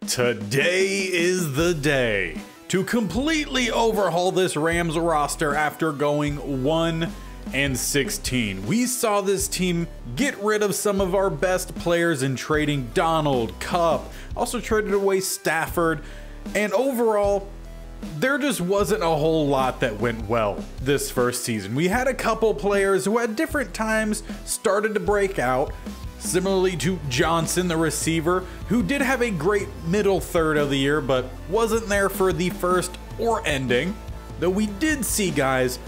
Today is the day to completely overhaul this Rams roster after going 1-16. We saw this team get rid of some of our best players in trading Donald, Cup, also traded away Stafford, and overall, there just wasn't a whole lot that went well this first season. We had a couple players who at different times started to break out, similarly to Johnson, the receiver, who did have a great middle third of the year, but wasn't there for the first or ending. Though we did see guys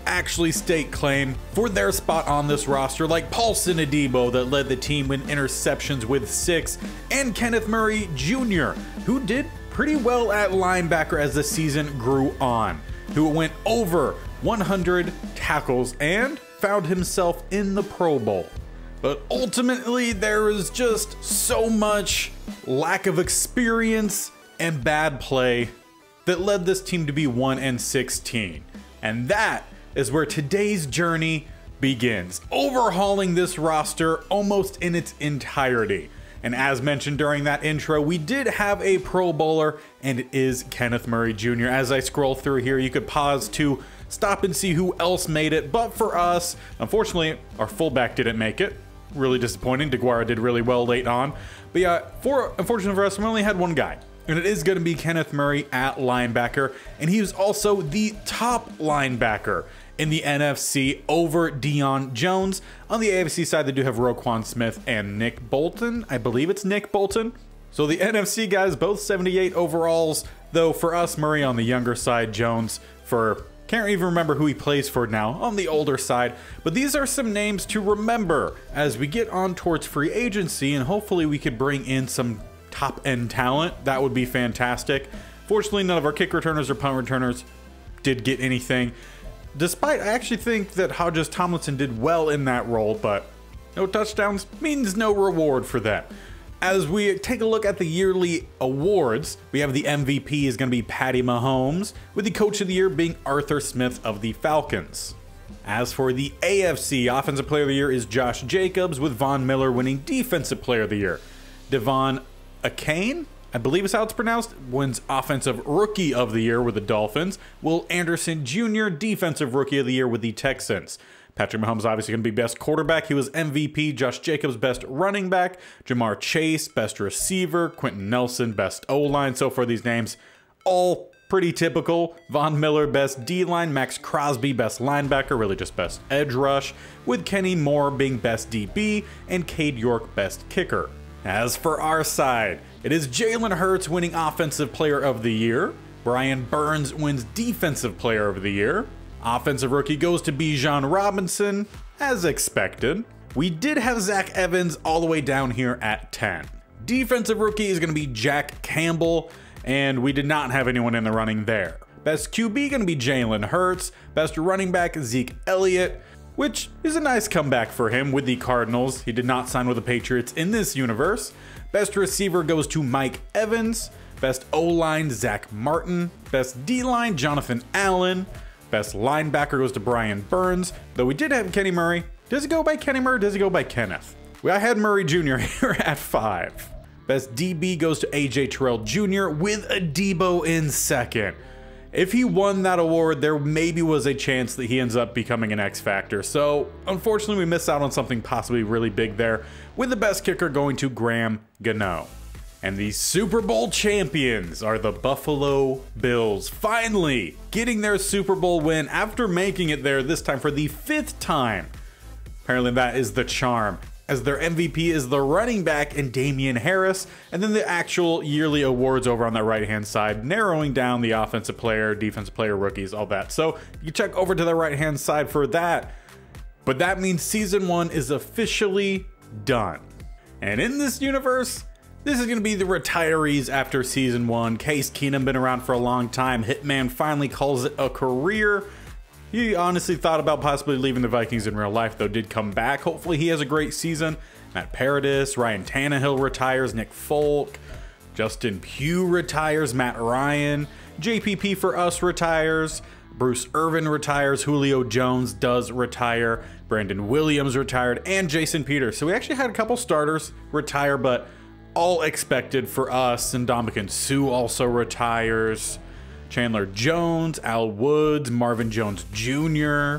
actually stake claim for their spot on this roster, like Paulson Adebo that led the team in interceptions with 6, and Kenneth Murray Jr., who did pretty well at linebacker as the season grew on, who went over 100 tackles and found himself in the Pro Bowl. But ultimately, there was just so much lack of experience and bad play that led this team to be 1-16. And that is where today's journey begins, overhauling this roster almost in its entirety. And as mentioned during that intro, we did have a Pro Bowler, and it is Kenneth Murray Jr. As I scroll through here, you could pause to stop and see who else made it. But for us, unfortunately, our fullback didn't make it. Really disappointing. DeGuara did really well late on. But yeah, unfortunately for us, we only had one guy, and it is going to be Kenneth Murray at linebacker. And he was also the top linebacker in the NFC over Deion Jones. On the AFC side, they do have Roquan Smith and Nick Bolton. I believe it's Nick Bolton. So the NFC guys, both 78 overalls, though for us, Murray on the younger side, Jones for... can't even remember who he plays for now, on the older side. But these are some names to remember as we get on towards free agency, and hopefully we could bring in some top-end talent. That would be fantastic. Fortunately, none of our kick returners or punt returners did get anything. Despite, I actually think that Hodges Tomlinson did well in that role, but no touchdowns means no reward for them. As we take a look at the yearly awards, we have the MVP is going to be Patty Mahomes, with the Coach of the Year being Arthur Smith of the Falcons. As for the AFC, Offensive Player of the Year is Josh Jacobs, with Von Miller winning Defensive Player of the Year. Devon Achane, I believe is how it's pronounced, wins Offensive Rookie of the Year with the Dolphins. Will Anderson Jr., Defensive Rookie of the Year with the Texans. Patrick Mahomes obviously going to be best quarterback. He was MVP. Josh Jacobs, best running back. Jamar Chase, best receiver. Quentin Nelson, best O-line. So far, these names all pretty typical. Von Miller, best D-line. Max Crosby, best linebacker. Really just best edge rush. With Kenny Moore being best DB. And Cade York, best kicker. As for our side, it is Jalen Hurts winning Offensive Player of the Year. Brian Burns wins Defensive Player of the Year. Offensive Rookie goes to Bijan Robinson, as expected. We did have Zach Evans all the way down here at 10. Defensive Rookie is going to be Jack Campbell, and we did not have anyone in the running there. Best QB going to be Jalen Hurts. Best running back, Zeke Elliott, which is a nice comeback for him with the Cardinals. He did not sign with the Patriots in this universe. Best receiver goes to Mike Evans. Best O-line, Zach Martin. Best D-line, Jonathan Allen. Best linebacker goes to Brian Burns, though we did have Kenny Murray. Does it go by Kenny Murray or does it go by Kenneth? Well, I had Murray Jr. here at 5. Best DB goes to AJ Terrell Jr. with Adebo in second. If he won that award, there maybe was a chance that he ends up becoming an X Factor. So unfortunately, we missed out on something possibly really big there, with the best kicker going to Graham Gano. And the Super Bowl champions are the Buffalo Bills, finally getting their Super Bowl win after making it there, this time for the 5th time. Apparently that is the charm, as their MVP is the running back in Damian Harris, and then the actual yearly awards over on the right-hand side, narrowing down the offensive player, defensive player, rookies, all that. So you check over to the right-hand side for that. But that means season 1 is officially done. And in this universe, this is going to be the retirees after season 1. Case Keenum been around for a long time. Hitman finally calls it a career. He honestly thought about possibly leaving the Vikings in real life, though did come back. Hopefully he has a great season. Matt Paradis, Ryan Tannehill retires. Nick Folk, Justin Pugh retires. Matt Ryan, JPP for us retires. Bruce Irvin retires. Julio Jones does retire. Brandon Williams retired, and Jason Peters. So we actually had a couple starters retire, but all expected for us. And Ndamukong Suh also retires. Chandler Jones, Al Woods, Marvin Jones Jr.,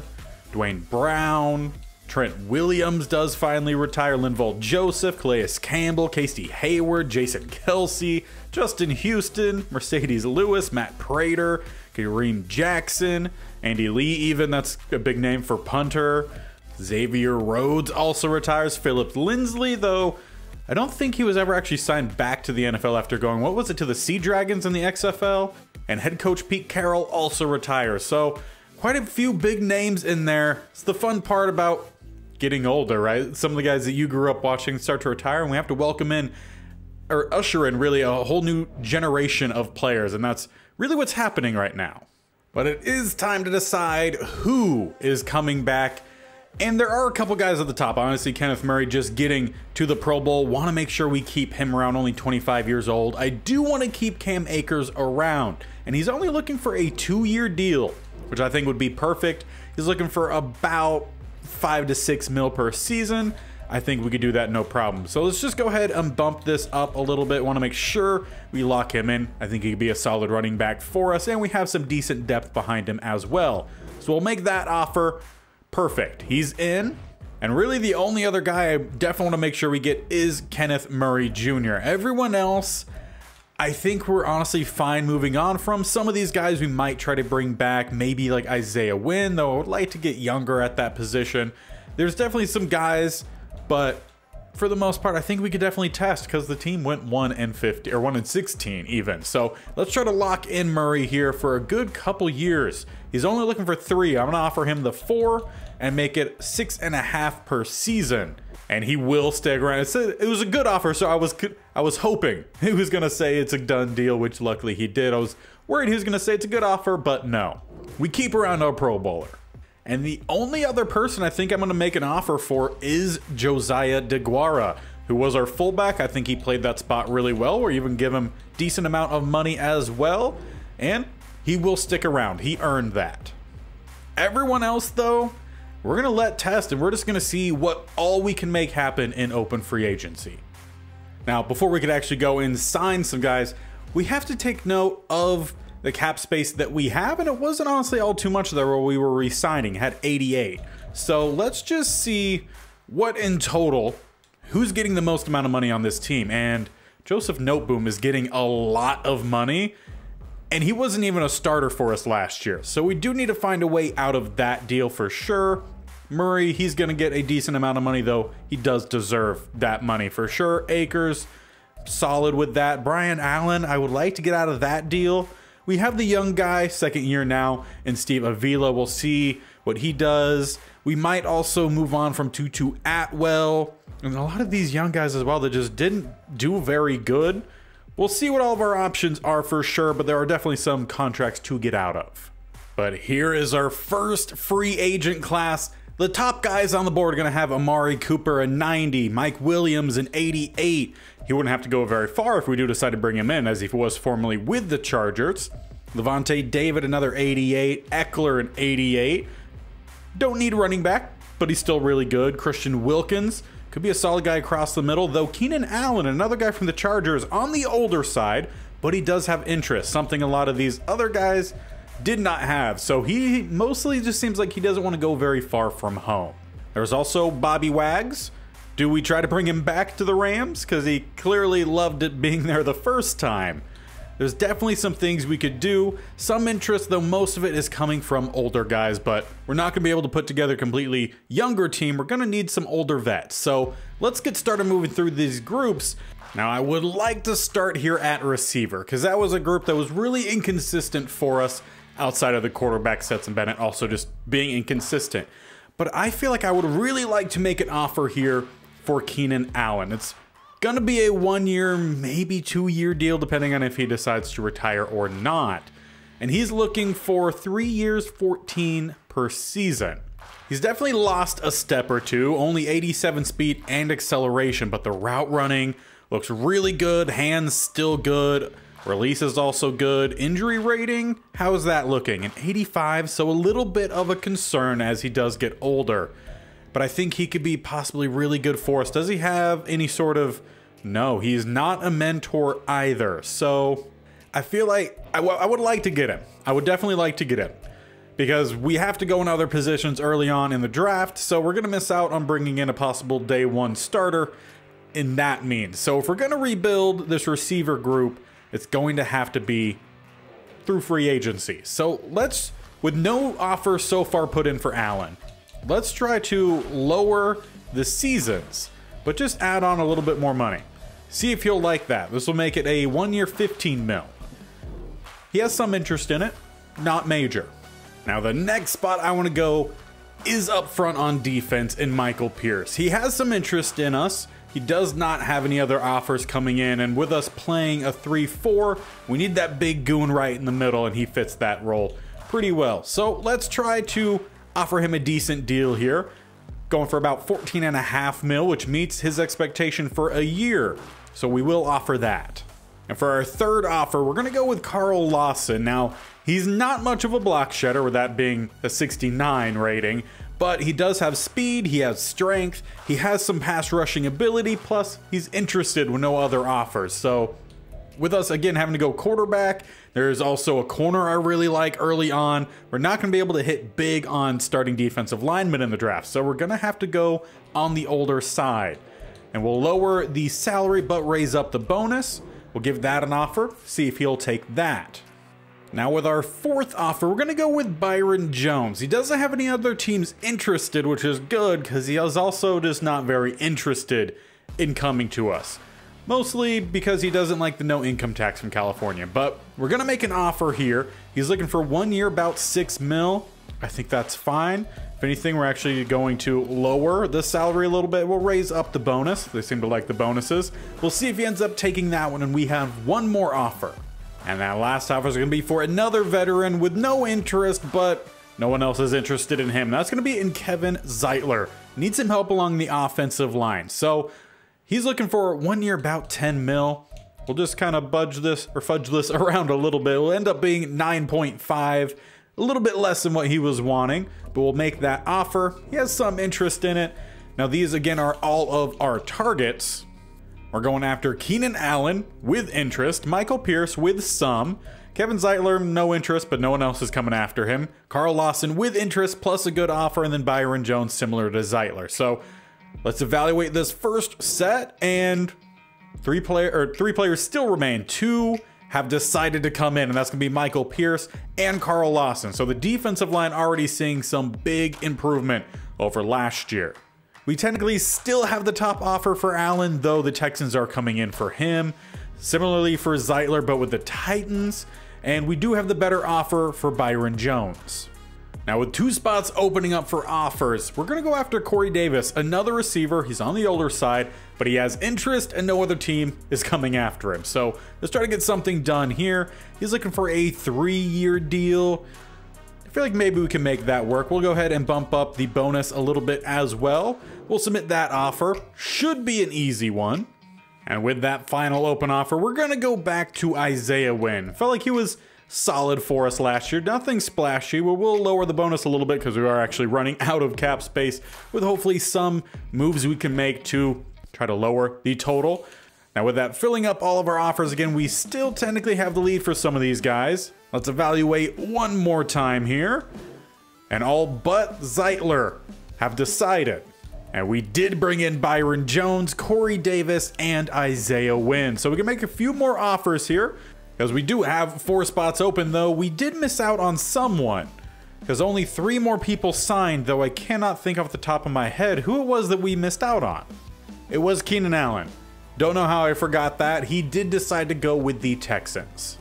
Dwayne Brown, Trent Williams does finally retire, Linval Joseph, Calais Campbell, Casey Hayward, Jason Kelsey, Justin Houston, Mercedes Lewis, Matt Prater, Kareem Jackson, Andy Lee even, that's a big name for punter. Xavier Rhodes also retires. Philip Lindsay, though, I don't think he was ever actually signed back to the NFL after going, what was it, to the Sea Dragons in the XFL? And head coach Pete Carroll also retires. So quite a few big names in there. It's the fun part about getting older, right? Some of the guys that you grew up watching start to retire, and we have to welcome in, or usher in really, a whole new generation of players. And that's really what's happening right now. But it is time to decide who is coming back. And there are a couple guys at the top. Honestly, Kenneth Murray just getting to the Pro Bowl. Want to make sure we keep him around, only 25 years old. I do want to keep Cam Akers around. And he's only looking for a 2-year deal, which I think would be perfect. He's looking for about 5 to 6 mil per season. I think we could do that no problem. So let's just go ahead and bump this up a little bit. Want to make sure we lock him in. I think he could be a solid running back for us, and we have some decent depth behind him as well. So we'll make that offer. Perfect. He's in. And really the only other guy I definitely want to make sure we get is Kenneth Murray Jr. Everyone else, I think we're honestly fine moving on from. Some of these guys we might try to bring back, maybe like Isaiah Wynn, though I would like to get younger at that position. There's definitely some guys, but for the most part, I think we could definitely test because the team went 1-50 or 1-16 even. So let's try to lock in Murray here for a good couple years. He's only looking for 3. I'm going to offer him the 4 and make it 6.5 per season. And he will stick around. It was a good offer, so I was hoping he was going to say it's a done deal, which luckily he did. I was worried he was going to say it's a good offer, but no. We keep around our Pro Bowler. And the only other person I think I'm going to make an offer for is Josiah DeGuara, who was our fullback. I think he played that spot really well. We're even give him a decent amount of money as well. And he will stick around. He earned that. Everyone else, though, we're going to let test, and we're just going to see what all we can make happen in open free agency. Now, before we could actually go and sign some guys, we have to take note of the cap space that we have, and it wasn't honestly all too much there where we were re-signing, had 88. So let's just see what in total, who's getting the most amount of money on this team. And Joseph Noteboom is getting a lot of money, and he wasn't even a starter for us last year. So we do need to find a way out of that deal for sure. Murray, he's going to get a decent amount of money, though he does deserve that money for sure. Akers, solid with that. Brian Allen, I would like to get out of that deal. We have the young guy, second year now, and Steve Avila. We'll see what he does. We might also move on from Tutu Atwell, and a lot of these young guys as well that just didn't do very good. We'll see what all of our options are for sure, but there are definitely some contracts to get out of. But here is our first free agent class. The top guys on the board are going to have Amari Cooper, a 90, Mike Williams, an 88. He wouldn't have to go very far if we do decide to bring him in, as he was formerly with the Chargers. Levante David, another 88. Eckler, an 88. Don't need a running back, but he's still really good. Christian Wilkins could be a solid guy across the middle, though Keenan Allen, another guy from the Chargers, on the older side, but he does have interest, something a lot of these other guys did not have. So he mostly just seems like he doesn't want to go very far from home. There's also Bobby Wags. Do we try to bring him back to the Rams? Because he clearly loved it being there the first time. There's definitely some things we could do. Some interest, though most of it is coming from older guys, but we're not going to be able to put together a completely younger team. We're going to need some older vets. So let's get started moving through these groups. Now, I would like to start here at receiver, because that was a group that was really inconsistent for us outside of the quarterback, Stetson Bennett, also just being inconsistent. But I feel like I would really like to make an offer here for Keenan Allen. It's going to be a 1-year, maybe 2-year deal, depending on if he decides to retire or not. And he's looking for 3 years, 14 per season. He's definitely lost a step or two, only 87 speed and acceleration, but the route running looks really good, hands still good, release is also good. Injury rating, how is that looking? An 85, so a little bit of a concern as he does get older. But I think he could be possibly really good for us. Does he have any sort of No, he's not a mentor either. So I feel like I would like to get him. I would definitely like to get him, because we have to go in other positions early on in the draft. So we're going to miss out on bringing in a possible day one starter in that means. So if we're going to rebuild this receiver group, it's going to have to be through free agency. So let's, with no offer so far put in for Allen, let's try to lower the seasons, but just add on a little bit more money. See if he'll like that. This will make it a 1 year 15 mil. He has some interest in it, not major. Now the next spot I want to go is up front on defense in Michael Pierce. He has some interest in us. He does not have any other offers coming in, and with us playing a 3-4, we need that big goon right in the middle, and he fits that role pretty well. So let's try to offer him a decent deal here, going for about 14.5 mil, which meets his expectation for a year. So we will offer that. And for our third offer, we're going to go with Carl Lawson. Now, he's not much of a block shedder, with that being a 69 rating, but he does have speed, he has strength, he has some pass rushing ability, plus he's interested with no other offers. So with us, again, having to go quarterback, there's also a corner I really like early on. We're not going to be able to hit big on starting defensive linemen in the draft, so we're going to have to go on the older side. And we'll lower the salary, but raise up the bonus. We'll give that an offer, see if he'll take that. Now with our fourth offer, we're going to go with Byron Jones. He doesn't have any other teams interested, which is good, because he is also just not very interested in coming to us. Mostly because he doesn't like the no income tax from California. But we're going to make an offer here. He's looking for 1 year, about 6 mil. I think that's fine. If anything, we're actually going to lower the salary a little bit. We'll raise up the bonus. They seem to like the bonuses. We'll see if he ends up taking that one, and we have one more offer. And that last offer is going to be for another veteran with no interest, but no one else is interested in him. That's going to be in Kevin Zeitler. Needs some help along the offensive line. So he's looking for 1 year, about 10 mil. We'll just kind of fudge this around a little bit. It'll end up being 9.5, a little bit less than what he was wanting, but we'll make that offer. He has some interest in it. Now these again are all of our targets. We're going after Keenan Allen with interest, Michael Pierce with some, Kevin Zeitler, no interest, but no one else is coming after him, Carl Lawson with interest plus a good offer, and then Byron Jones similar to Zeitler. So let's evaluate this first set, and three players still remain. 2 have decided to come in, and that's going to be Michael Pierce and Carl Lawson. So the defensive line already seeing some big improvement over last year. We technically still have the top offer for Allen, though the Texans are coming in for him. Similarly for Zeitler, but with the Titans. And we do have the better offer for Byron Jones. Now with 2 spots opening up for offers, we're going to go after Corey Davis, another receiver. He's on the older side, but he has interest and no other team is coming after him. So let's try to get something done here. He's looking for a 3-year deal. I feel like maybe we can make that work. We'll go ahead and bump up the bonus a little bit as well. We'll submit that offer. Should be an easy one. And with that final open offer, we're going to go back to Isaiah Wynn. Felt like he was solid for us last year. Nothing splashy. We'll lower the bonus a little bit because we are actually running out of cap space, with hopefully some moves we can make to try to lower the total. Now with that filling up all of our offers again, we still technically have the lead for some of these guys. Let's evaluate one more time here. And all but Zeitler have decided. And we did bring in Byron Jones, Corey Davis, and Isaiah Wynn. So we can make a few more offers here, because we do have 4 spots open, though we did miss out on someone, because only 3 more people signed, though I cannot think off the top of my head who it was that we missed out on. It was Keenan Allen. Don't know how I forgot that. He did decide to go with the Texans.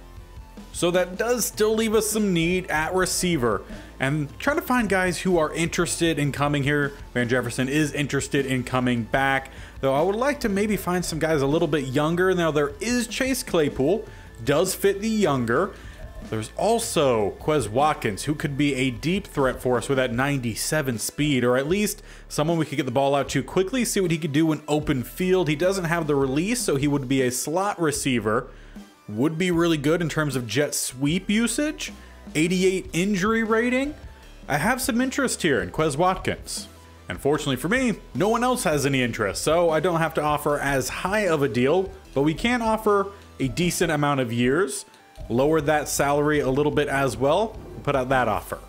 So that does still leave us some need at receiver, and trying to find guys who are interested in coming here. Van Jefferson is interested in coming back, though I would like to maybe find some guys a little bit younger. Now there is Chase Claypool, does fit the younger. There's also Quez Watkins, who could be a deep threat for us with that 97 speed, or at least someone we could get the ball out to quickly, see what he could do in open field. He doesn't have the release, so he would be a slot receiver. Would be really good in terms of jet sweep usage. 88 injury rating. I have some interest here in Quez Watkins. Unfortunately for me, no one else has any interest, so I don't have to offer as high of a deal, but we can offer a decent amount of years, lower that salary a little bit as well, and put out that offer.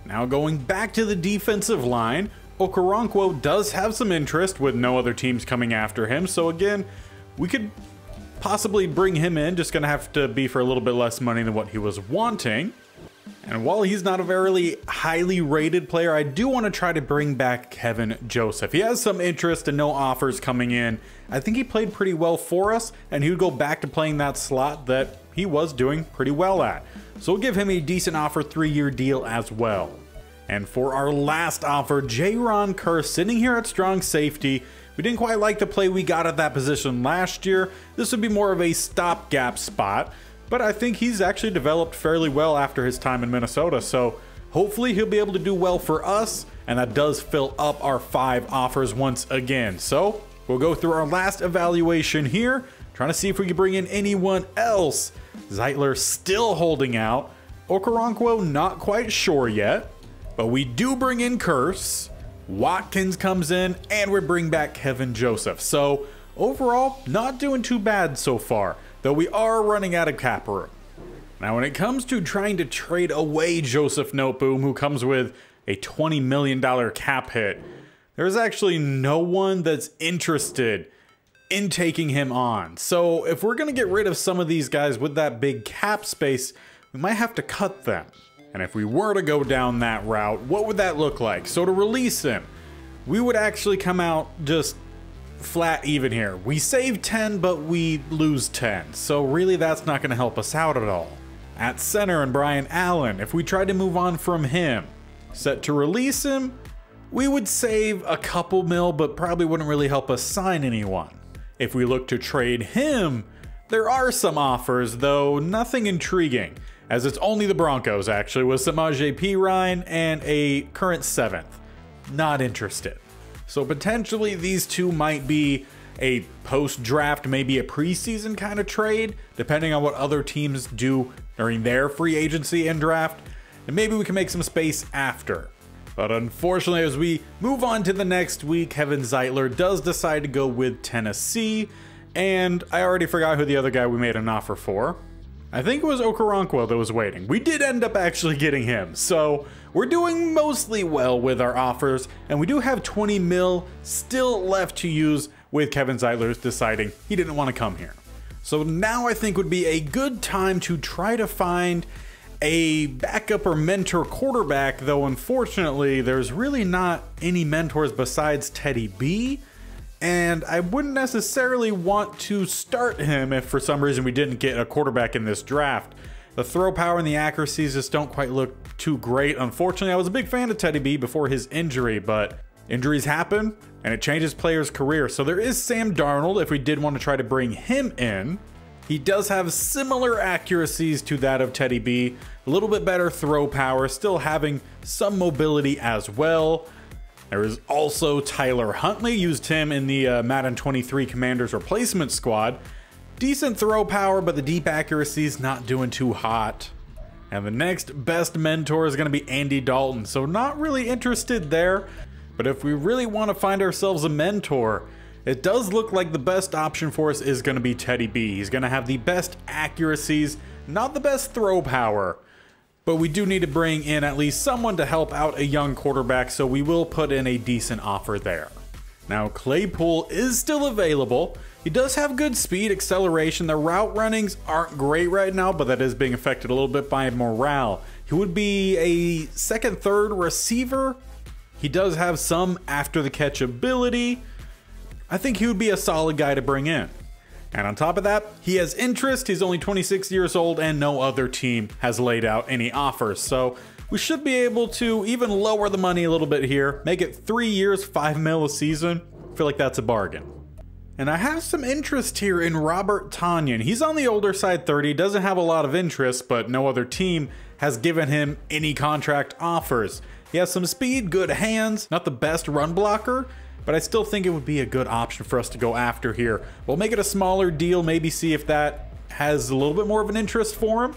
Now going back to the defensive line, Okoronkwo does have some interest with no other teams coming after him, so again, we could possibly bring him in, just gonna have to be for a little bit less money than what he was wanting. And while he's not a very highly rated player, I do want to try to bring back Kevin Joseph. He has some interest and no offers coming in. I think he played pretty well for us, and he would go back to playing that slot that he was doing pretty well at. So we'll give him a decent offer, 3-year deal as well. And for our last offer, Jaron Kearse sitting here at strong safety. We didn't quite like the play we got at that position last year. This would be more of a stopgap spot, but I think he's actually developed fairly well after his time in Minnesota, so hopefully he'll be able to do well for us, and that does fill up our 5 offers once again. So we'll go through our last evaluation here, trying to see if we can bring in anyone else. Zeitler still holding out. Okoronkwo not quite sure yet, but we do bring in Kearse. Watkins comes in, and we bring back Kevin Joseph. So overall, not doing too bad so far, though we are running out of cap room. Now, when it comes to trying to trade away Joseph Noteboom, who comes with a $20 million cap hit, there's actually no one that's interested in taking him on. So if we're going to get rid of some of these guys with that big cap space, we might have to cut them. And if we were to go down that route, what would that look like? So to release him, we would actually come out just flat even here. We save 10, but we lose 10. So really that's not going to help us out at all. At center, and Brian Allen, if we tried to move on from him, set to release him, we would save a couple mil, but probably wouldn't really help us sign anyone. If we look to trade him, there are some offers, though nothing intriguing, as it's only the Broncos actually, with Samaje Perine and a current 7th. Not interested. So potentially these two might be a post-draft, maybe a preseason kind of trade, depending on what other teams do during their free agency and draft, and maybe we can make some space after. But unfortunately, as we move on to the next week, Kevin Zeitler does decide to go with Tennessee, and I already forgot who the other guy we made an offer for. I think it was Okoronkwo that was waiting. We did end up actually getting him, so we're doing mostly well with our offers, and we do have 20 mil still left to use with Kevin Zeitler deciding he didn't want to come here. So now I think would be a good time to try to find a backup or mentor quarterback, though unfortunately there's really not any mentors besides Teddy B, and I wouldn't necessarily want to start him if for some reason we didn't get a quarterback in this draft. The throw power and the accuracies just don't quite look too great. Unfortunately, I was a big fan of Teddy B before his injury, but injuries happen and it changes players' career. So there is Sam Darnold if we did want to try to bring him in. He does have similar accuracies to that of Teddy B, a little bit better throw power, still having some mobility as well. There is also Tyler Huntley, used him in the Madden 23 Commanders replacement squad. Decent throw power, but the deep accuracy is not doing too hot. And the next best mentor is going to be Andy Dalton, so not really interested there. But if we really want to find ourselves a mentor, it does look like the best option for us is going to be Teddy B. He's going to have the best accuracies, not the best throw power. But we do need to bring in at least someone to help out a young quarterback, so we will put in a decent offer there. Now Claypool is still available. He does have good speed, acceleration. The route runnings aren't great right now, but that is being affected a little bit by morale. He would be a second, third receiver. He does have some after the catch ability. I think he would be a solid guy to bring in. And on top of that, he has interest. He's only 26 years old and no other team has laid out any offers. So we should be able to even lower the money a little bit here, make it 3 years, 5 mil a season. I feel like that's a bargain. And I have some interest here in Robert Tonyan. He's on the older side, 30, doesn't have a lot of interest, but no other team has given him any contract offers. He has some speed, good hands, not the best run blocker, but I still think it would be a good option for us to go after here. We'll make it a smaller deal, maybe see if that has a little bit more of an interest for him.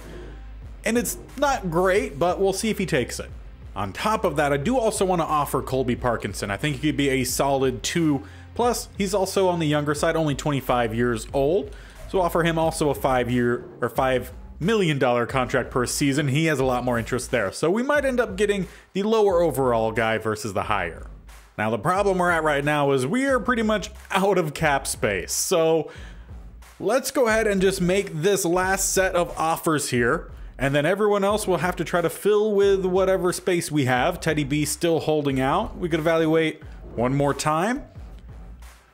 And it's not great, but we'll see if he takes it. On top of that, I do also want to offer Colby Parkinson. I think he could be a solid 2. Plus, he's also on the younger side, only 25 years old. So offer him also a $5 million contract per season. He has a lot more interest there. So we might end up getting the lower overall guy versus the higher. Now, the problem we're at right now is we are pretty much out of cap space. So let's go ahead and just make this last set of offers here. And then everyone else will have to try to fill with whatever space we have. Teddy B still holding out. We could evaluate one more time.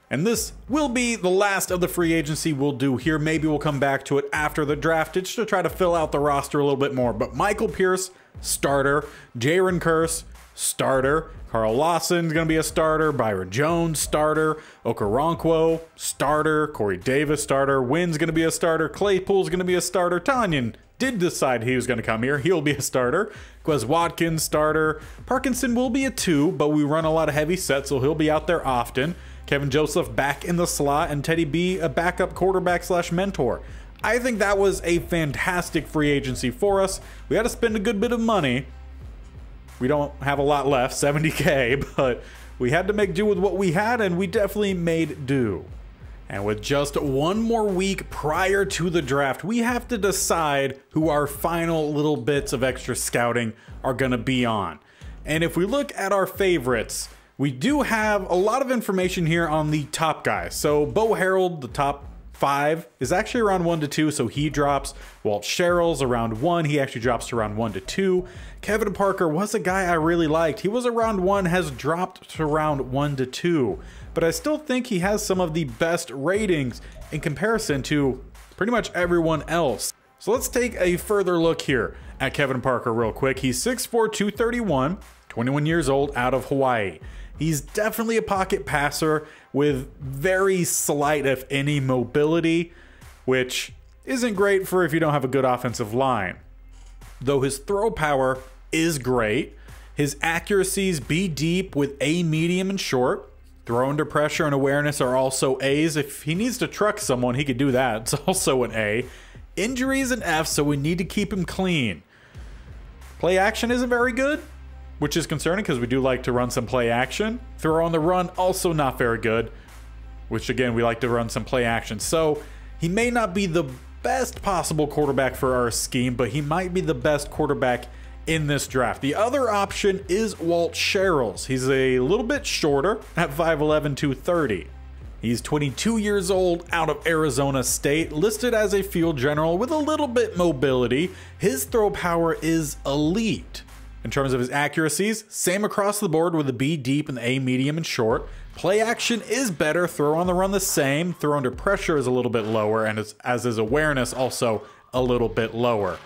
And this will be the last of the free agency we'll do here. Maybe we'll come back to it after the draft just to try to fill out the roster a little bit more. But Michael Pierce, starter. Jaron Curse, starter. Carl Lawson's going to be a starter. Byron Jones, starter. Okoronkwo, starter. Corey Davis, starter. Wynn's going to be a starter. Claypool's going to be a starter. Tanyan did decide he was going to come here. He'll be a starter. Quez Watkins, starter. Parkinson will be a 2, but we run a lot of heavy sets, so he'll be out there often. Kevin Joseph back in the slot, and Teddy B a backup quarterback / mentor. I think that was a fantastic free agency for us. We had to spend a good bit of money. We don't have a lot left, 70K, but we had to make do with what we had, and we definitely made do. And with just one more week prior to the draft, we have to decide who our final little bits of extra scouting are going to be on. And if we look at our favorites, we do have a lot of information here on the top guys. So Bo Harold, the top 5, is actually around 1 to 2, so he drops. Walt Sherrill's around 1, he actually drops to around 1 to 2. Kevin Parker was a guy I really liked. He was around 1, has dropped to around 1 to 2. But I still think he has some of the best ratings in comparison to pretty much everyone else. So let's take a further look here at Kevin Parker real quick. He's 6'4", 231, 21 years old, out of Hawaii. He's definitely a pocket passer with very slight, if any, mobility, which isn't great for if you don't have a good offensive line. Though his throw power is great, his accuracies be deep with A, medium, and short. Throw under pressure and awareness are also A's. If he needs to truck someone, he could do that. It's also an A. Injuries an F, so we need to keep him clean. Play action isn't very good, which is concerning because we do like to run some play action. Throw on the run, also not very good, which again, we like to run some play action. So he may not be the best possible quarterback for our scheme, but he might be the best quarterback in this draft. The other option is Walt Sherrill's. He's a little bit shorter at 5'11", 230. He's 22 years old, out of Arizona State, listed as a field general with a little bit mobility. His throw power is elite. In terms of his accuracies, same across the board with a B deep and the A medium and short. Play action is better, throw on the run the same, throw under pressure is a little bit lower, and as his awareness also a little bit lower.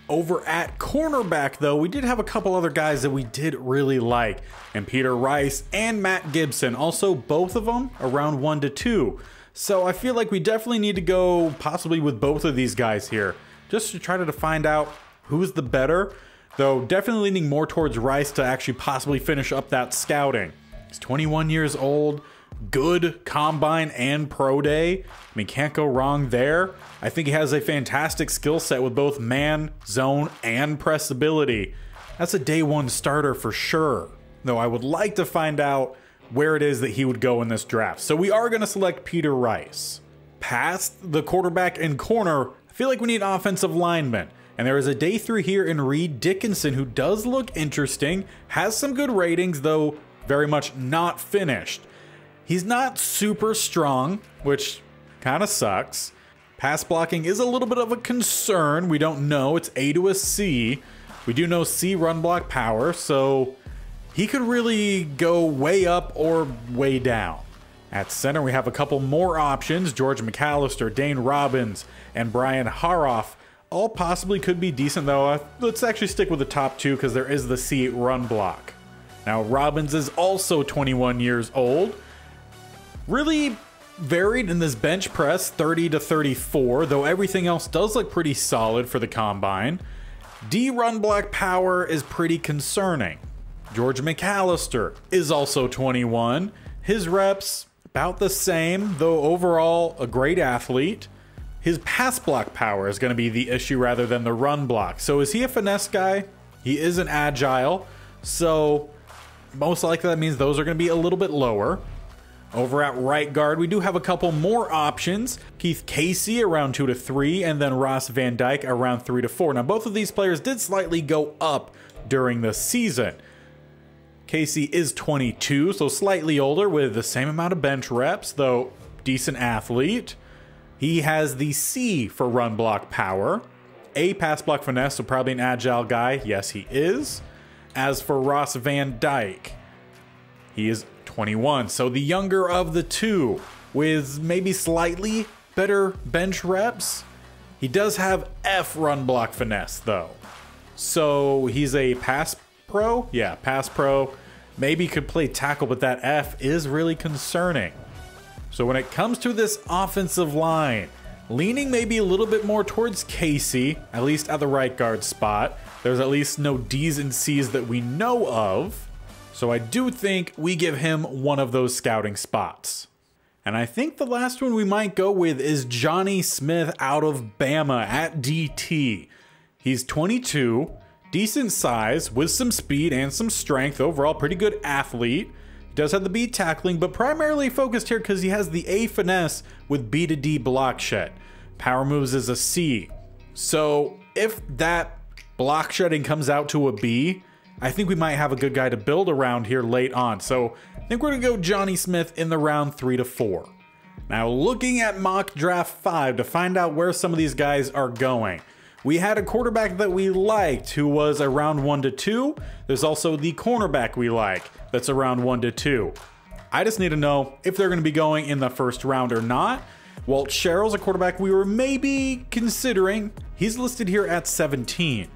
Over at cornerback, though, we did have a couple other guys that we did really like, and Peter Rice and Matt Gibson, also both of them around 1 to 2. So I feel like we definitely need to go possibly with both of these guys here, just to try to find out who's the better, though definitely leaning more towards Rice to actually possibly finish up that scouting. He's 21 years old, good combine and pro day. I mean, can't go wrong there. I think he has a fantastic skill set with both man, zone, and press ability. That's a day 1 starter for sure, though I would like to find out where it is that he would go in this draft. So we are going to select Peter Rice. Past the quarterback and corner, I feel like we need offensive linemen. And there is a day 3 here in Reed Dickinson who does look interesting, has some good ratings, though very much not finished. He's not super strong, which kind of sucks. Pass blocking is a little bit of a concern. We don't know. It's A to a C. We do know C run block power, so he could really go way up or way down. At center, we have a couple more options. George McAllister, Dane Robbins, and Brian Haroff. All possibly could be decent, though. Let's actually stick with the top 2 because there is the C run block. Now, Robbins is also 21 years old. Really varied in this bench press, 30 to 34, though everything else does look pretty solid for the combine. D run block power is pretty concerning. George McAllister is also 21. His reps about the same, though overall a great athlete. His pass block power is going to be the issue rather than the run block. So is he a finesse guy? He isn't agile, So most likely that means those are going to be a little bit lower. Over at right guard, we do have a couple more options. Keith Casey around 2 to 3, and then Ross Van Dyke around 3 to 4. Now, both of these players did slightly go up during the season. Casey is 22, so slightly older with the same amount of bench reps, though decent athlete. He has the C for run block power, A pass block finesse, so probably an agile guy. Yes, he is. As for Ross Van Dyke, he is 21, so the younger of the two with maybe slightly better bench reps. He does have F run block finesse though. So he's a pass pro? Yeah, pass pro. Maybe could play tackle, but that F is really concerning. So when it comes to this offensive line, leaning maybe a little bit more towards Casey, at least at the right guard spot. There's at least no D's and C's that we know of. So I do think we give him one of those scouting spots. And I think the last one we might go with is Johnny Smith out of Bama at DT. He's 22, decent size with some speed and some strength. Overall, pretty good athlete. He does have the B tackling, but primarily focused here because he has the A finesse with B to D block shed. Power moves is a C. So if that block shedding comes out to a B, I think we might have a good guy to build around here late on. So I think we're going to go Johnny Smith in the round 3 to 4. Now looking at mock draft 5 to find out where some of these guys are going. We had a quarterback that we liked who was around 1 to 2. There's also the cornerback we like that's around 1 to 2. I just need to know if they're going to be going in the first round or not. Walt Sherrill's a quarterback we were maybe considering. He's listed here at 17.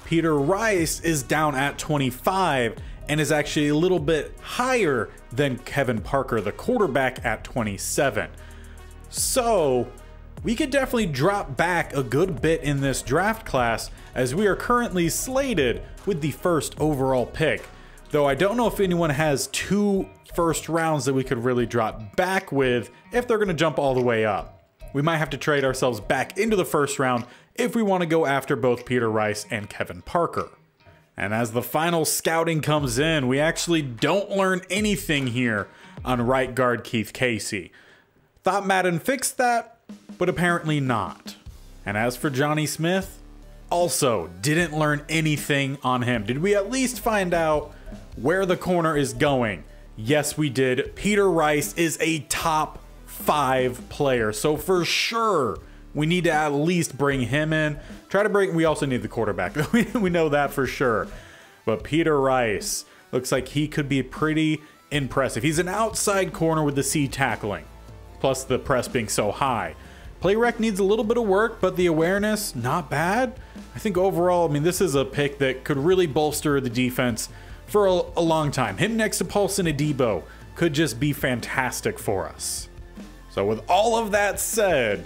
Peter Rice is down at 25 and is actually a little bit higher than Kevin Parker, the quarterback, at 27. So we could definitely drop back a good bit in this draft class as we are currently slated with the first overall pick. Though I don't know if anyone has 2 first rounds that we could really drop back with if they're going to jump all the way up. We might have to trade ourselves back into the first round if we want to go after both Peter Rice and Kevin Parker. And as the final scouting comes in, we actually don't learn anything here on right guard Keith Casey. Thought Madden fixed that, but apparently not. And as for Johnny Smith, also didn't learn anything on him. Did we at least find out where the corner is going? Yes, we did. Peter Rice is a top 5 player, so for sure we need to at least bring him in. We also need the quarterback. We know that for sure. But Peter Rice looks like he could be pretty impressive. He's an outside corner with the C tackling, plus the press being so high. Play rec needs a little bit of work, but the awareness, not bad. I think overall, I mean, this is a pick that could really bolster the defense for a long time. Him next to Paulson Adebo could just be fantastic for us. So with all of that said,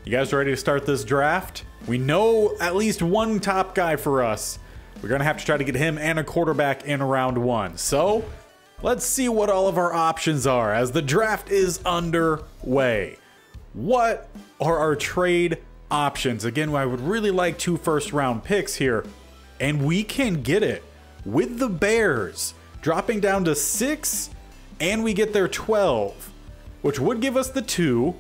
you guys ready to start this draft? We know at least one top guy for us. We're going to have to try to get him and a quarterback in round 1. So let's see what all of our options are as the draft is underway. What are our trade options? Again, I would really like 2 first round picks here, and we can get it with the Bears dropping down to 6, and we get their 12, which would give us the 2.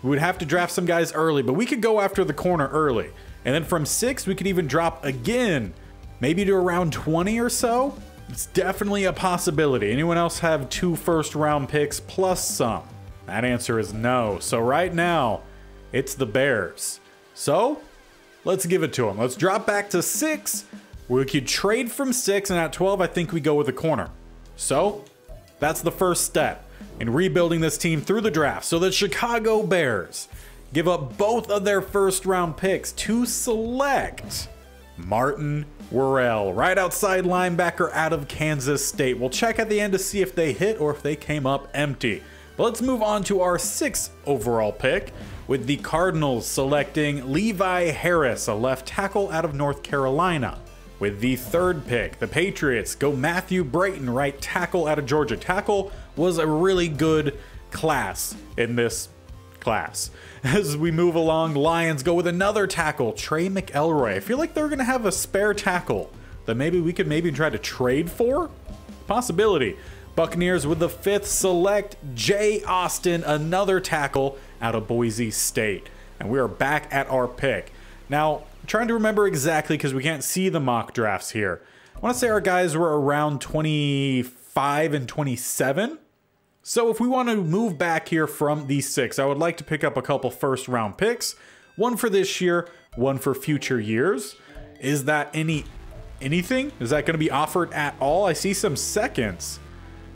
We would have to draft some guys early, but we could go after the corner early. And then from 6, we could even drop again, maybe to around 20 or so. It's definitely a possibility. Anyone else have 2 first round picks plus some? That answer is no. So right now, it's the Bears. So let's give it to them. Let's drop back to 6. We could trade from 6, and at 12, I think we go with the corner. So that's the first step in rebuilding this team through the draft. So the Chicago Bears give up both of their first round picks to select Martin Worrell, right outside linebacker out of Kansas State. We'll check at the end to see if they hit or if they came up empty. But let's move on to our 6th overall pick with the Cardinals selecting Levi Harris, a left tackle out of North Carolina. With the 3rd pick, the Patriots go Matthew Brayton, right tackle out of Georgia. Tackle was a really good class in this class. As we move along, Lions go with another tackle, Trey McElroy. I feel like they're going to have a spare tackle that maybe we could try to trade for? Possibility. Buccaneers with the 5th select Jay Austin, another tackle out of Boise State. And we are back at our pick. Now, I'm trying to remember exactly because we can't see the mock drafts here. I want to say our guys were around 25 and 27. So if we want to move back here from these 6, I would like to pick up a couple first round picks. One for this year, one for future years. Is that anything? Is that going to be offered at all? I see some seconds.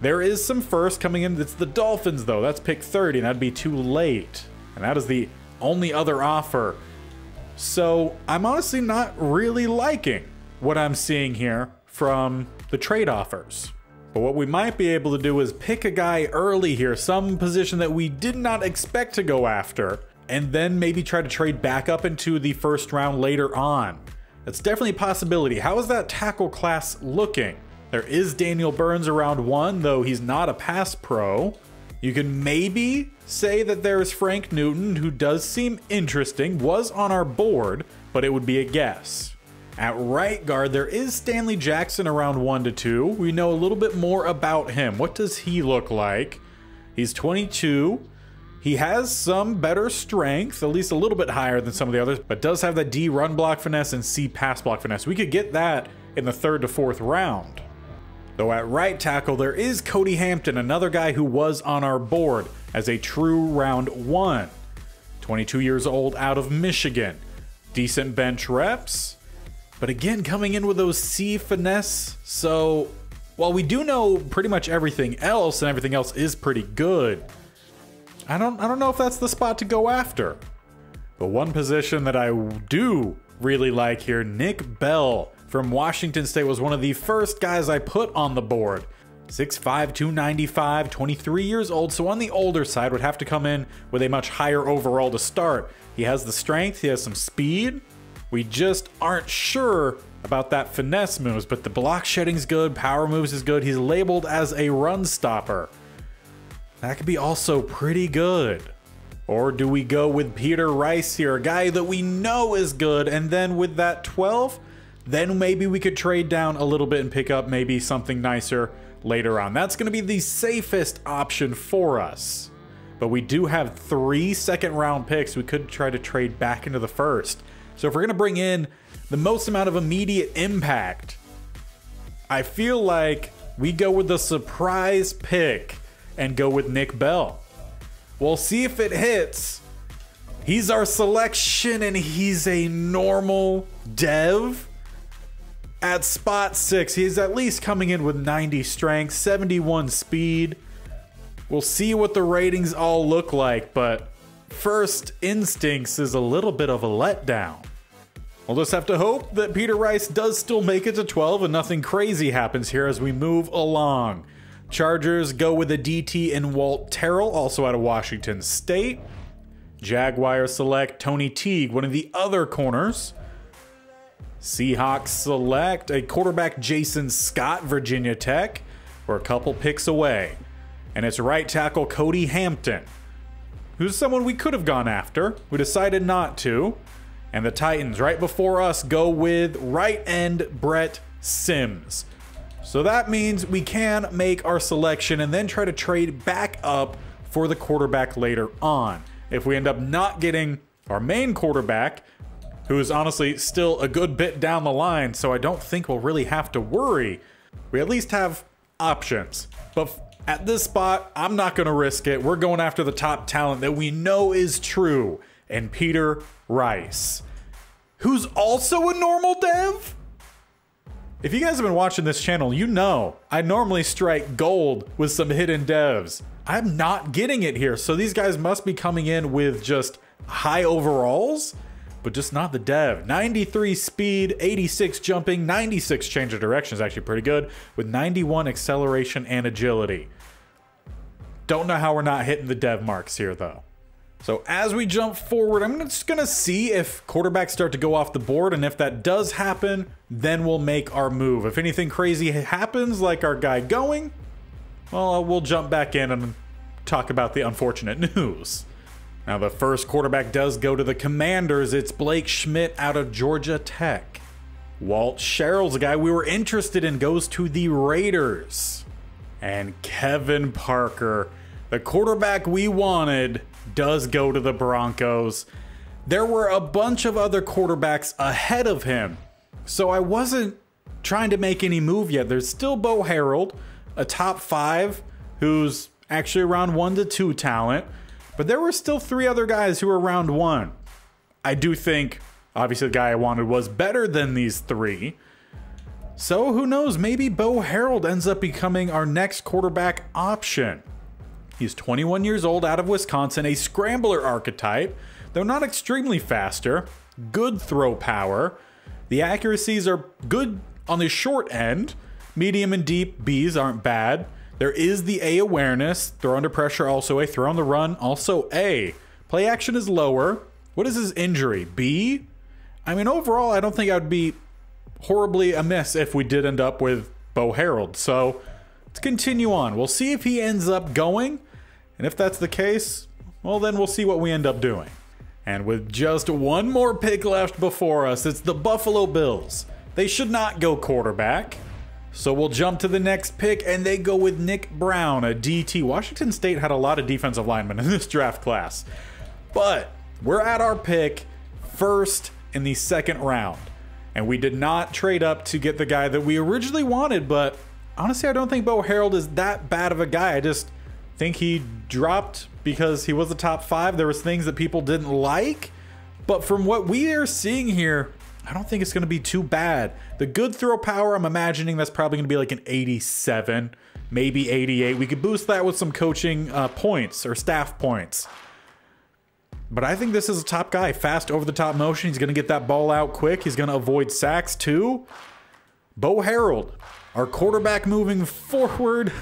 There is some first coming in. It's the Dolphins, though. That's pick 30, and that'd be too late. And that is the only other offer. So I'm honestly not really liking what I'm seeing here from the trade offers. But what we might be able to do is pick a guy early here, some position that we did not expect to go after, and then maybe try to trade back up into the first round later on. That's definitely a possibility. How is that tackle class looking? There is Daniel Burns around 1, though he's not a pass pro. You can maybe say that there is Frank Newton, who does seem interesting, was on our board, but it would be a guess. At right guard, there is Stanley Jackson around 1 to 2. We know a little bit more about him. What does he look like? He's 22. He has some better strength, at least a little bit higher than some of the others, but does have the D run block finesse and C pass block finesse. We could get that in the 3rd to 4th round. Though at right tackle, there is Cody Hampton, another guy who was on our board as a true round 1. 22 years old out of Michigan. Decent bench reps, but again, coming in with those C finesse. So while we do know pretty much everything else, and everything else is pretty good, I don't know if that's the spot to go after. But one position that I do really like here, Nick Bell from Washington State, was one of the first guys I put on the board. 6'5", 295, 23 years old, so on the older side, would have to come in with a much higher overall to start. He has the strength, he has some speed. We just aren't sure about that finesse moves, but the block shedding's good, power moves is good. He's labeled as a run stopper. That could be also pretty good. Or do we go with Peter Rice here, a guy that we know is good, and then with that 12, then maybe we could trade down a little bit and pick up maybe something nicer later on. That's going to be the safest option for us. But we do have 3 second-round picks. We could try to trade back into the first. So if we're going to bring in the most amount of immediate impact, I feel like we go with the surprise pick and go with Nick Bell. We'll see if it hits. He's our selection, and he's a normal dev. At spot 6, he's at least coming in with 90 strength, 71 speed. We'll see what the ratings all look like, but first instincts is a little bit of a letdown. We'll just have to hope that Peter Rice does still make it to 12 and nothing crazy happens here as we move along. Chargers go with a DT and Walt Terrell, also out of Washington State. Jaguars select Tony Teague, one of the other corners. Seahawks select a quarterback, Jason Scott, Virginia Tech. We're a couple picks away. And it's right tackle Cody Hampton, who's someone we could have gone after. We decided not to. And the Titans, right before us, go with right end Brett Sims. So that means we can make our selection and then try to trade back up for the quarterback later on. If we end up not getting our main quarterback, who is honestly still a good bit down the line, so I don't think we'll really have to worry. We at least have options. But at this spot, I'm not going to risk it. We're going after the top talent that we know is true, and Peter Rice, who's also a normal dev. If you guys have been watching this channel, you know I normally strike gold with some hidden devs. I'm not getting it here, so these guys must be coming in with just high overalls, but just not the dev. 93 speed, 86 jumping, 96 change of direction is actually pretty good, with 91 acceleration and agility. Don't know how we're not hitting the dev marks here, though. So as we jump forward, I'm just going to see if quarterbacks start to go off the board, and if that does happen, then we'll make our move. If anything crazy happens, like our guy going, well, we'll jump back in and talk about the unfortunate news. Now, the first quarterback does go to the Commanders. It's Blake Schmidt out of Georgia Tech. Walt Sherrill's a guy we were interested in, goes to the Raiders. And Kevin Parker, the quarterback we wanted, does go to the Broncos. There were a bunch of other quarterbacks ahead of him, so I wasn't trying to make any move yet. There's still Bo Harold, a top 5, who's actually around 1 to 2 talent, but there were still 3 other guys who were around 1. I do think, obviously, the guy I wanted was better than these 3. So who knows, maybe Bo Harold ends up becoming our next quarterback option. He's 21 years old, out of Wisconsin, a scrambler archetype, though not extremely faster, good throw power. The accuracies are good on the short end. Medium and deep Bs aren't bad. There is the A awareness, throw under pressure also A, throw on the run also A. Play action is lower. What is his injury? B? I mean, overall, I don't think I would be horribly amiss if we did end up with Bo Harold. So let's continue on. We'll see if he ends up going. And if that's the case, well, then we'll see what we end up doing. And with just one more pick left before us, it's the Buffalo Bills. They should not go quarterback. So we'll jump to the next pick, and they go with Nick Brown, a DT. Washington State had a lot of defensive linemen in this draft class. But we're at our pick first in the second round. And we did not trade up to get the guy that we originally wanted, but honestly, I don't think Bo Harold is that bad of a guy. I just think he dropped because he was the top 5. There was things that people didn't like, but from what we are seeing here, I don't think it's going to be too bad. The good throw power, I'm imagining that's probably going to be like an 87, maybe 88. We could boost that with some coaching points or staff points. But I think this is a top guy. Fast over-the-top motion. He's going to get that ball out quick. He's going to avoid sacks too. Bo Harold, our quarterback moving forward.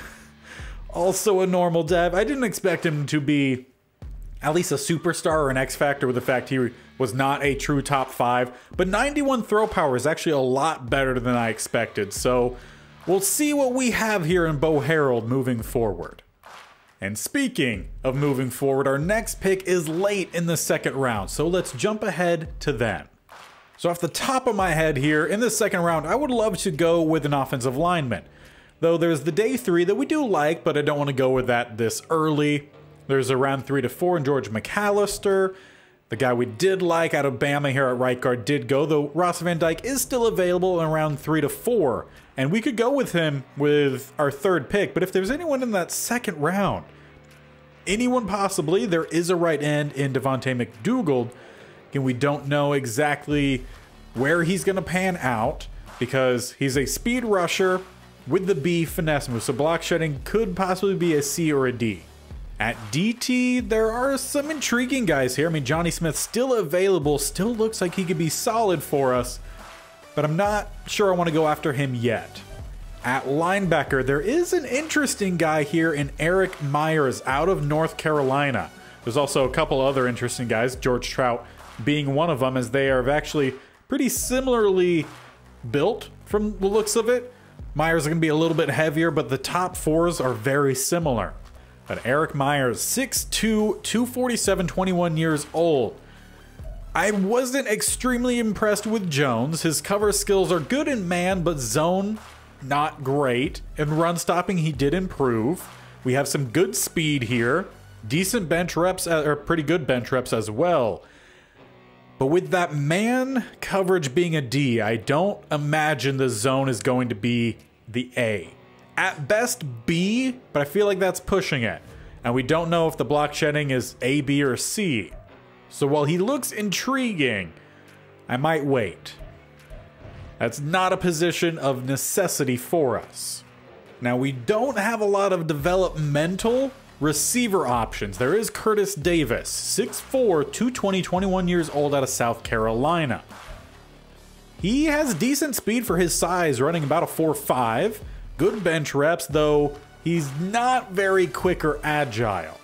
Also a normal dev. I didn't expect him to be at least a superstar or an X factor with the fact he was not a true top 5. But 91 throw power is actually a lot better than I expected. So we'll see what we have here in Bo Harold moving forward. And speaking of moving forward, our next pick is late in the second round. So let's jump ahead to then. So off the top of my head here, in the second round, I would love to go with an offensive lineman. Though there's the day 3 that we do like, but I don't want to go with that this early. There's a round 3 to 4 in George McAllister. The guy we did like out of Bama here at right guard did go, though Ross Van Dyke is still available in round 3 to 4. And we could go with him with our third pick, but if there's anyone in that second round, anyone possibly, there is a right end in Devontae McDougald. Again, we don't know exactly where he's going to pan out because he's a speed rusher with the B finesse move, so block shedding could possibly be a C or a D. At DT, there are some intriguing guys here. I mean, Johnny Smith still available, still looks like he could be solid for us, but I'm not sure I want to go after him yet. At linebacker, there is an interesting guy here in Eric Myers out of North Carolina. There's also a couple other interesting guys, George Trout being one of them, as they are actually pretty similarly built from the looks of it. Myers is going to be a little bit heavier, but the top 4s are very similar. But Eric Myers, 6'2", 247, 21 years old. I wasn't extremely impressed with Jones. His cover skills are good in man, but zone, not great. In run stopping, he did improve. We have some good speed here. Decent bench reps, or pretty good bench reps as well. But with that man coverage being a D, I don't imagine the zone is going to be the A. At best, B, but I feel like that's pushing it. And we don't know if the block shedding is A, B, or C. So while he looks intriguing, I might wait. That's not a position of necessity for us. Now, we don't have a lot of developmental receiver options. There is Curtis Davis, 6'4", 220, 21 years old out of South Carolina. He has decent speed for his size, running about a 4.5. Good bench reps, though he's not very quick or agile.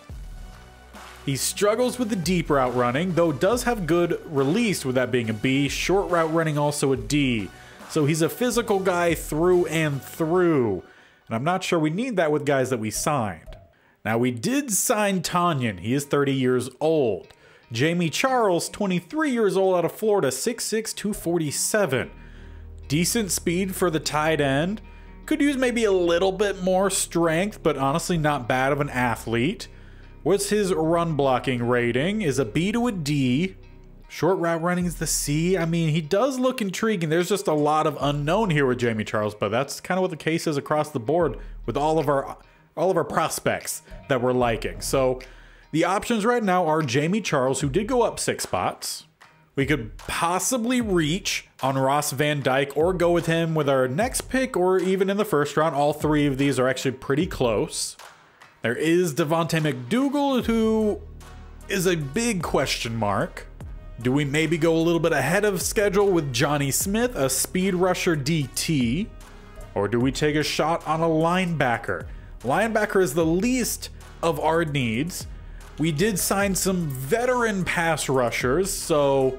He struggles with the deep route running, though does have good release with that being a B. Short route running also a D. So he's a physical guy through and through. And I'm not sure we need that with guys that we signed. Now, we did sign Tanyan. He is 30 years old. Jamie Charles, 23 years old out of Florida, 6'6", 247. Decent speed for the tight end. Could use maybe a little bit more strength, but honestly not bad of an athlete. What's his run blocking rating? Is a B to a D. Short route running is the C. I mean, he does look intriguing. There's just a lot of unknown here with Jamie Charles, but that's kind of what the case is across the board with all of our prospects that we're liking. So the options right now are Jamie Charles, who did go up 6 spots. We could possibly reach on Ross Van Dyke or go with him with our next pick or even in the first round. All 3 of these are actually pretty close. There is Devontae McDougal, who is a big question mark. Do we maybe go a little bit ahead of schedule with Johnny Smith, a speed rusher DT? Or do we take a shot on a linebacker? Linebacker is the least of our needs. We did sign some veteran pass rushers, so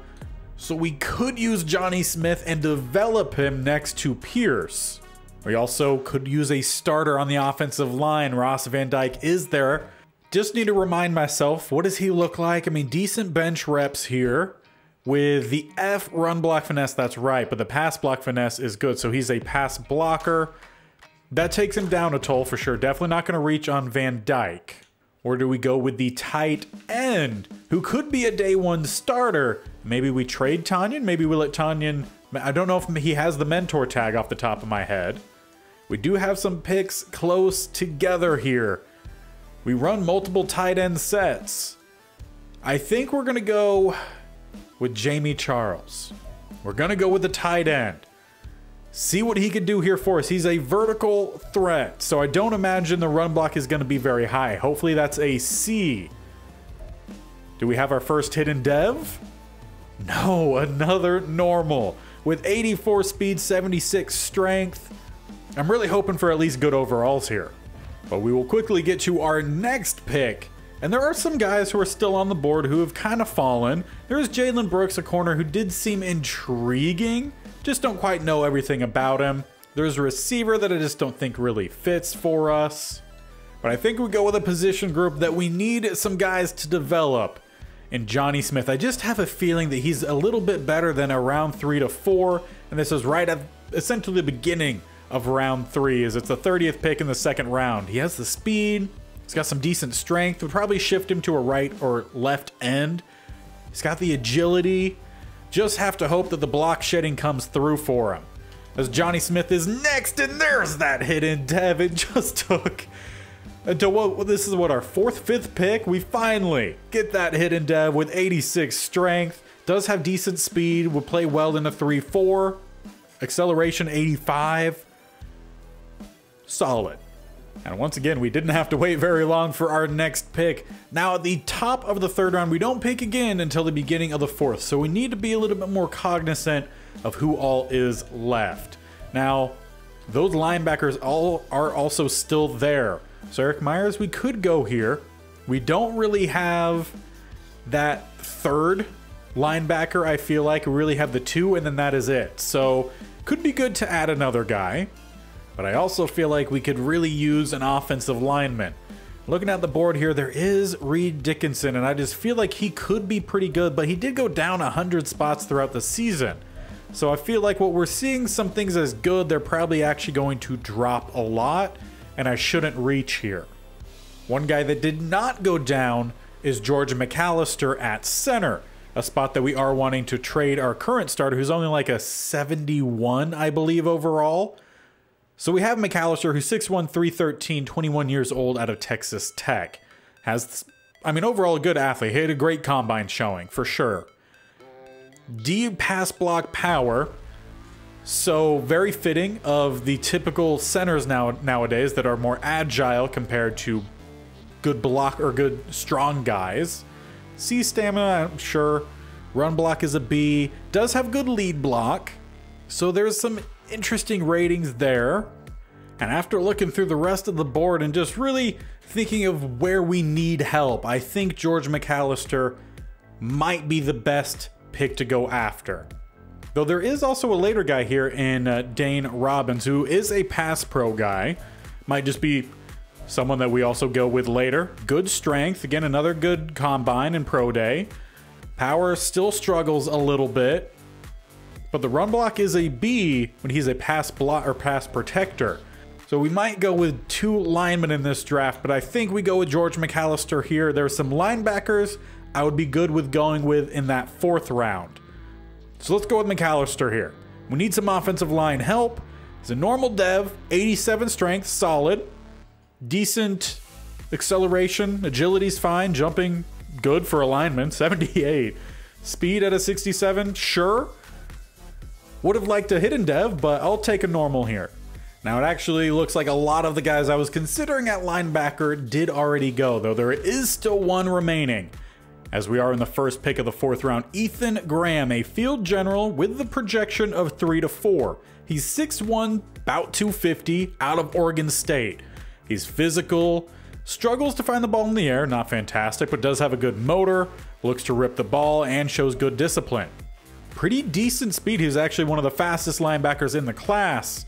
we could use Johnny Smith and develop him next to Pierce. We also could use a starter on the offensive line. Ross Van Dyke is there. Just need to remind myself, what does he look like? I mean, decent bench reps here. With the F run block finesse, that's right, but the pass block finesse is good, so he's a pass blocker. That takes him down a toll for sure. Definitely not going to reach on Van Dyke. Or do we go with the tight end, who could be a day 1 starter? Maybe we trade Tanyan? Maybe we let Tanyan... I don't know if he has the mentor tag off the top of my head. We do have some picks close together here. We run multiple tight end sets. I think we're going to go with Jamie Charles. We're going to go with the tight end. See what he could do here for us. He's a vertical threat, so I don't imagine the run block is going to be very high. Hopefully that's a C. Do we have our first hidden dev? No, another normal. With 84 speed, 76 strength. I'm really hoping for at least good overalls here. But we will quickly get to our next pick. And there are some guys who are still on the board who have kind of fallen. There's Jalen Brooks, a corner who did seem intriguing. Just don't quite know everything about him. There's a receiver that I just don't think really fits for us. But I think we go with a position group that we need some guys to develop. In Johnny Smith, I just have a feeling that he's a little bit better than a round 3 to 4. And this is right at essentially the beginning of round 3, as it's the 30th pick in the 2nd round. He has the speed. He's got some decent strength. Would probably shift him to a right or left end. He's got the agility. Just have to hope that the block shedding comes through for him. As Johnny Smith is next, and there's that hidden dev. It just took until what? This is what, our 4th, 5th pick. We finally get that hidden dev with 86 strength. Does have decent speed. Would play well in a 3-4. Acceleration 85. Solid. And once again, we didn't have to wait very long for our next pick. Now at the top of the 3rd round, we don't pick again until the beginning of the 4th. So we need to be a little bit more cognizant of who all is left. Now, those linebackers all are also still there. So Eric Myers, we could go here. We don't really have that 3rd linebacker, I feel like. We really have the 2, and then that is it. So could be good to add another guy. But I also feel like we could really use an offensive lineman. Looking at the board here, there is Reed Dickinson, and I just feel like he could be pretty good, but he did go down 100 spots throughout the season. So I feel like what we're seeing, some things as good, they're probably actually going to drop a lot, and I shouldn't reach here. One guy that did not go down is George McAllister at center, a spot that we are wanting to trade our current starter, who's only like a 71, I believe, overall. So we have McAllister, who's 6'1", 313, 21 years old, out of Texas Tech. Has, I mean, overall a good athlete. He had a great combine showing, for sure. D pass block power. So very fitting of the typical centers nowadays that are more agile compared to good block or good strong guys. C stamina, I'm sure. Run block is a B. Does have good lead block. So there's some interesting ratings there. And after looking through the rest of the board and just really thinking of where we need help, I think George McAllister might be the best pick to go after. Though there is also a later guy here in Dane Robbins, who is a pass pro guy. Might just be someone that we also go with later. Good strength. Again, another good combine and pro day. Power still struggles a little bit. but the run block is a B when he's a pass block or pass protector. So we might go with 2 linemen in this draft, but I think we go with George McAllister here. There's some linebackers I would be good with going with in that 4th round. So let's go with McAllister here. We need some offensive line help. He's a normal dev, 87 strength, solid. Decent acceleration, agility's fine, jumping good for a lineman, 78. Speed at a 67, sure. Would have liked a hidden dev, but I'll take a normal here. Now, it actually looks like a lot of the guys I was considering at linebacker did already go, though there is still one remaining. As we are in the first pick of the 4th round, Ethan Graham, a field general with the projection of 3 to 4. He's 6'1", about 250, out of Oregon State. He's physical, struggles to find the ball in the air, not fantastic, but does have a good motor, looks to rip the ball, and shows good discipline. Pretty decent speed. He's actually one of the fastest linebackers in the class.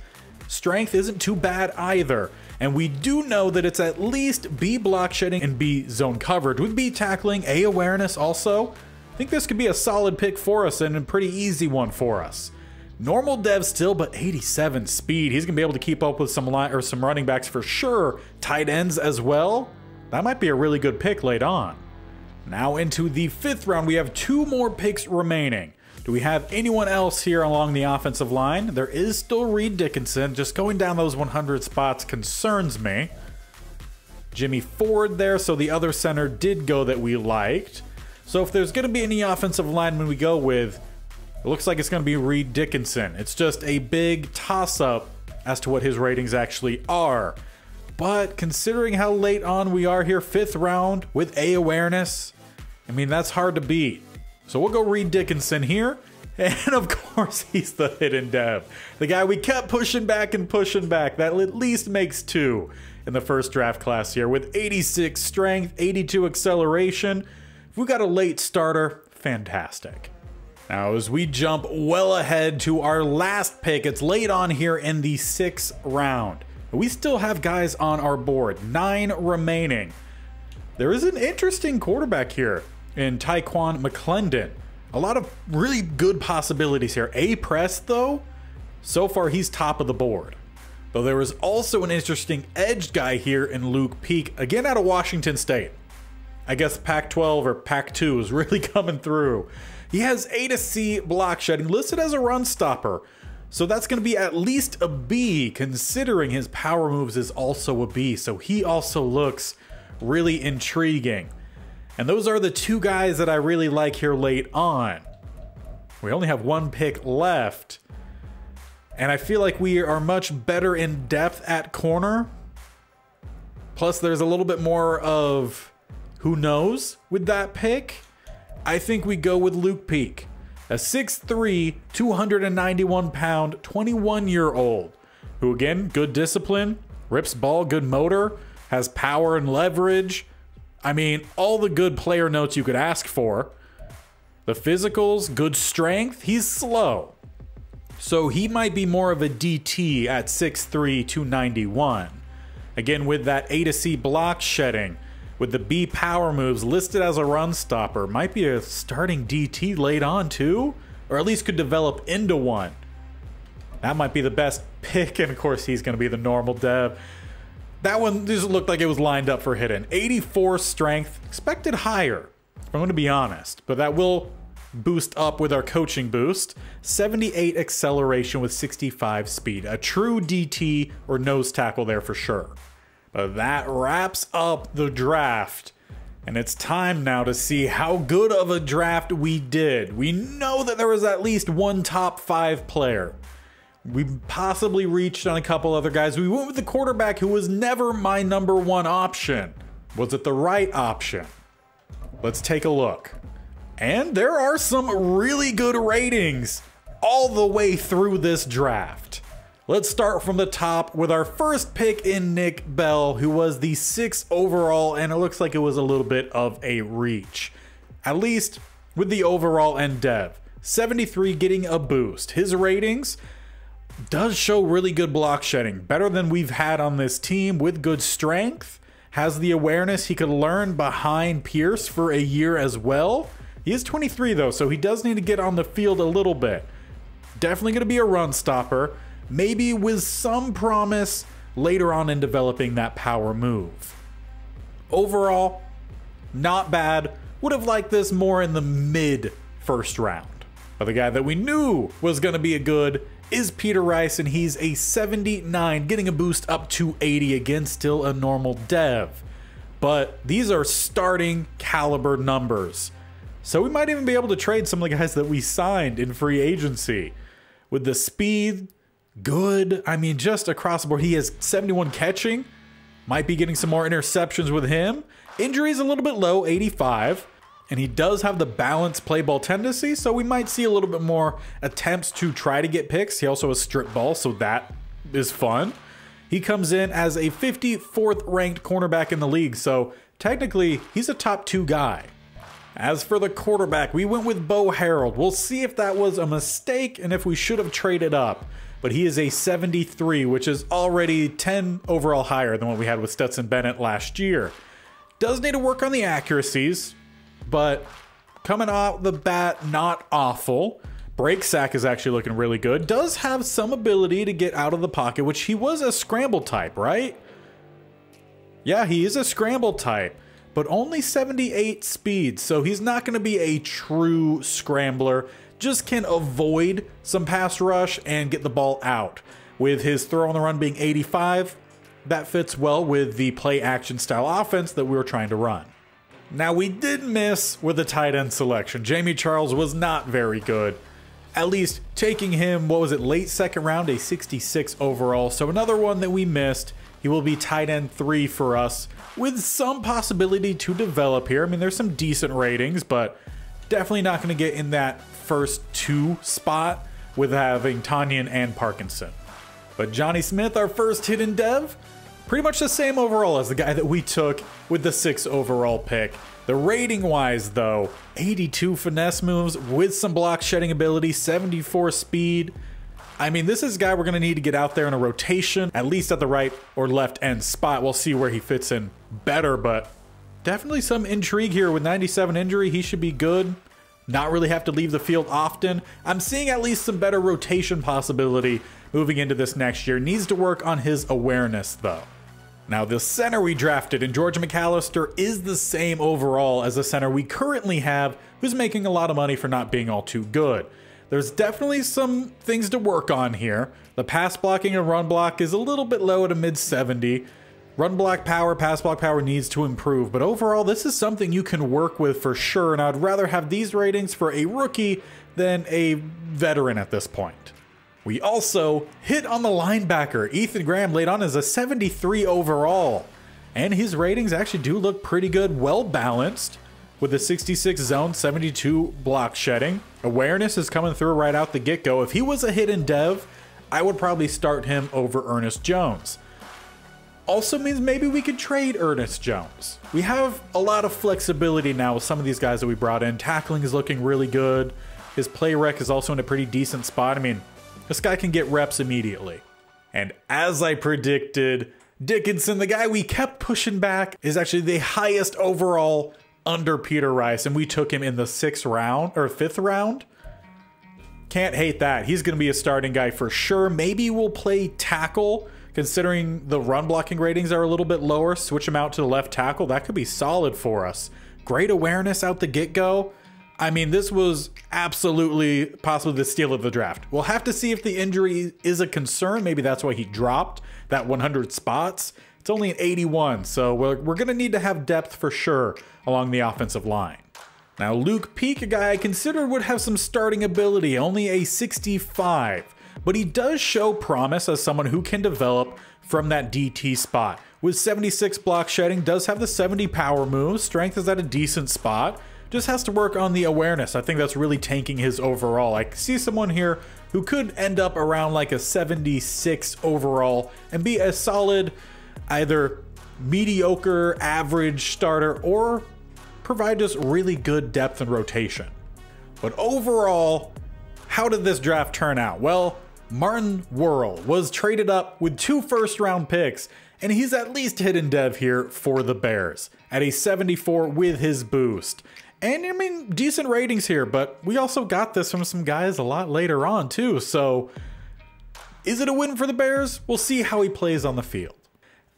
Strength isn't too bad either, and we do know that it's at least B block shedding and B zone coverage with B tackling, A awareness also. I think this could be a solid pick for us and a pretty easy one for us. Normal dev still, but 87 speed. He's gonna be able to keep up with some running backs for sure. Tight ends as well. That might be a really good pick late on. Now into the 5th round, we have 2 more picks remaining. Do we have anyone else here along the offensive line? There is still Reed Dickinson. Just going down those 100 spots concerns me. Jimmy Ford there, so the other center did go that we liked. So if there's going to be any offensive lineman we go with, it looks like it's going to be Reed Dickinson. It's just a big toss-up as to what his ratings actually are. But considering how late on we are here, 5th round with A awareness, I mean, that's hard to beat. So we'll go Reed Dickinson here. And of course, he's the hidden dev. The guy we kept pushing back and pushing back. That at least makes 2 in the first draft class here with 86 strength, 82 acceleration. If we got a late starter, fantastic. Now, as we jump well ahead to our last pick, it's late on here in the 6th round. We still have guys on our board, 9 remaining. There is an interesting quarterback here in Tyquan McClendon. A lot of really good possibilities here. A press though, so far he's top of the board. Though there is also an interesting edge guy here in Luke Peak, again out of Washington State. I guess Pac-12 or Pac-2 is really coming through. He has A to C block shedding, listed as a run stopper. So that's going to be at least a B, considering his power moves is also a B. So he also looks really intriguing. And those are the 2 guys that I really like here late on. We only have 1 pick left. And I feel like we are much better in depth at corner. Plus there's a little bit more of who knows with that pick. I think we go with Luke Peak. A 6'3", 291-pound, 21-year-old. Who again, good discipline, rips ball, good motor, has power and leverage. I mean, all the good player notes you could ask for. The physicals, good strength, he's slow. So he might be more of a DT at 6'3", 291. Again, with that A to C block shedding, with the B power moves listed as a run stopper, might be a starting DT late on too, or at least could develop into one. That might be the best pick, and of course he's going to be the normal dev. That one just looked like it was lined up for hidden. 84 strength, expected higher, if I'm going to be honest, but that will boost up with our coaching boost. 78 acceleration with 65 speed. A true DT or nose tackle there for sure. But that wraps up the draft. And it's time now to see how good of a draft we did. We know that there was at least 1 top 5 player. We possibly reached on a couple other guys. We went with the quarterback who was never my number 1 option. Was it the right option? Let's take a look. And there are some really good ratings all the way through this draft. Let's start from the top with our first pick in Nick Bell, who was the 6th overall, and it looks like it was a little bit of a reach. At least with the overall and dev. 73 getting a boost. His ratings does show really good block shedding, better than we've had on this team, with good strength, has the awareness he could learn behind Pierce for a year as well. He is 23 though, so he does need to get on the field a little bit. Definitely going to be a run stopper, maybe with some promise later on in developing that power move. Overall, not bad. Would have liked this more in the mid first round. But the guy that we knew was going to be a good is Peter Rice, and he's a 79, getting a boost up to 80, again, still a normal dev. But these are starting caliber numbers. So we might even be able to trade some of the guys that we signed in free agency. With the speed, good. I mean, just across the board, he has 71 catching. Might be getting some more interceptions with him. Injuries a little bit low, 85. And he does have the balanced play ball tendency, so we might see a little bit more attempts to try to get picks. He also has strip ball, so that is fun. He comes in as a 54th ranked cornerback in the league, so technically he's a top 2 guy. As for the quarterback, we went with Bo Harold. We'll see if that was a mistake and if we should have traded up. But he is a 73, which is already 10 overall higher than what we had with Stetson Bennett last year. Does need to work on the accuracies, but coming out the bat, not awful. Break sack is actually looking really good. Does have some ability to get out of the pocket, which he was a scramble type, right? Yeah, he is a scramble type, but only 78 speed, so he's not going to be a true scrambler. Just can avoid some pass rush and get the ball out. With his throw on the run being 85, that fits well with the play action style offense that we were trying to run. Now, we did miss with the tight end selection. Jamie Charles was not very good. At least taking him, what was it, late second round, a 66 overall. So another one that we missed. He will be tight end 3 for us with some possibility to develop here. I mean, there's some decent ratings, but definitely not going to get in that first 2 spot with having Tanyan and Parkinson. But Johnny Smith, our first hidden dev, pretty much the same overall as the guy that we took with the 6th overall pick. The rating wise though, 82 finesse moves with some block shedding ability, 74 speed. I mean, this is a guy we're gonna need to get out there in a rotation, at least at the right or left end spot. We'll see where he fits in better, but definitely some intrigue here. With 97 injury, he should be good. Not really have to leave the field often. I'm seeing at least some better rotation possibility moving into this next year. Needs to work on his awareness though. Now, the center we drafted in George McAllister is the same overall as the center we currently have, who's making a lot of money for not being all too good. There's definitely some things to work on here. The pass blocking and run block is a little bit low at a mid 70. Run block power, pass block power needs to improve, but overall this is something you can work with for sure, and I'd rather have these ratings for a rookie than a veteran at this point. We also hit on the linebacker. Ethan Graham laid on as a 73 overall, and his ratings actually do look pretty good, well balanced with the 66 zone, 72 block shedding. Awareness is coming through right out the get-go. If he was a hidden dev, I would probably start him over Ernest Jones. Also means maybe we could trade Ernest Jones. We have a lot of flexibility now with some of these guys that we brought in. Tackling is looking really good. His play rec is also in a pretty decent spot. I mean, this guy can get reps immediately. And as I predicted, Dickinson, the guy we kept pushing back, is actually the highest overall under Peter Rice, and we took him in the 6th round, or 5th round. Can't hate that. He's going to be a starting guy for sure. Maybe we'll play tackle, considering the run blocking ratings are a little bit lower. Switch him out to the left tackle. That could be solid for us. Great awareness out the get-go. I mean, this was absolutely possibly the steal of the draft. We'll have to see if the injury is a concern. Maybe that's why he dropped that 100 spots. It's only an 81, so we're going to need to have depth for sure along the offensive line. Now, Luke Peak, a guy I considered would have some starting ability, only a 65, but he does show promise as someone who can develop from that DT spot. With 76 block shedding, does have the 70 power moves, strength is at a decent spot. Just has to work on the awareness. I think that's really tanking his overall. I see someone here who could end up around like a 76 overall and be a solid, either mediocre, average starter, or provide just really good depth and rotation. But overall, how did this draft turn out? Well, Martin Worrell was traded up with 2 first-round picks, and he's at least hidden dev here for the Bears at a 74 with his boost. And I mean, decent ratings here, but we also got this from some guys a lot later on too. So is it a win for the Bears? We'll see how he plays on the field.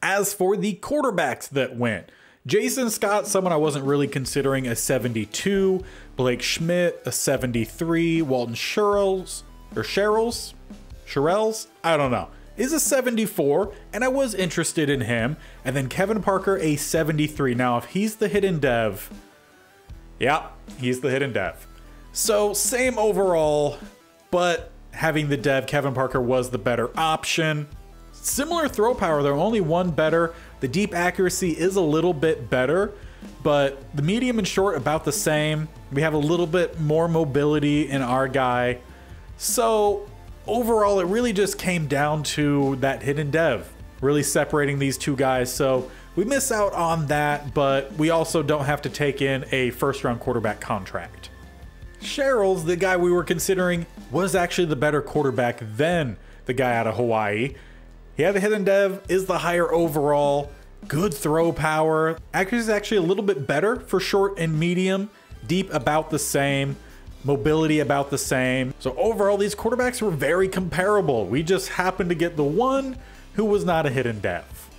As for the quarterbacks that went, Jason Scott, someone I wasn't really considering, a 72. Blake Schmidt, a 73. Walton Sherrills, I don't know, is a 74, and I was interested in him. And then Kevin Parker, a 73. Now, if he's the hidden dev, yeah, he's the hidden dev. So same overall, but having the dev, Kevin Parker was the better option. Similar throw power, though, only one better. The deep accuracy is a little bit better, but the medium and short about the same. We have a little bit more mobility in our guy. So overall, it really just came down to that hidden dev, really separating these two guys. So we miss out on that, but we also don't have to take in a first-round quarterback contract. Sherrills, the guy we were considering, was actually the better quarterback than the guy out of Hawaii. He had the hidden dev, is the higher overall, good throw power. Accuracy is actually a little bit better for short and medium, deep about the same, mobility about the same. So overall, these quarterbacks were very comparable. We just happened to get the one who was not a hidden dev.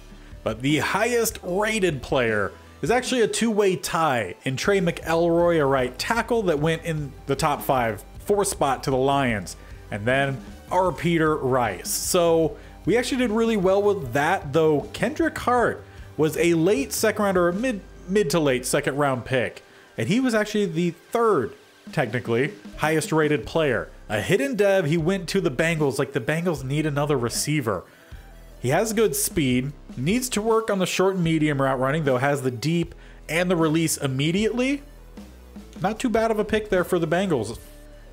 But the highest rated player is actually a two-way tie in Trey McElroy, a right tackle that went in the top 5, 4 spot to the Lions, and then our Peter Rice. So we actually did really well with that, though Kendrick Hart was a late second round, or a mid to late second round pick, and he was actually the third, technically, highest rated player. A hidden dev, he went to the Bengals, like the Bengals need another receiver. He has good speed, needs to work on the short and medium route running, though has the deep and the release immediately. Not too bad of a pick there for the Bengals.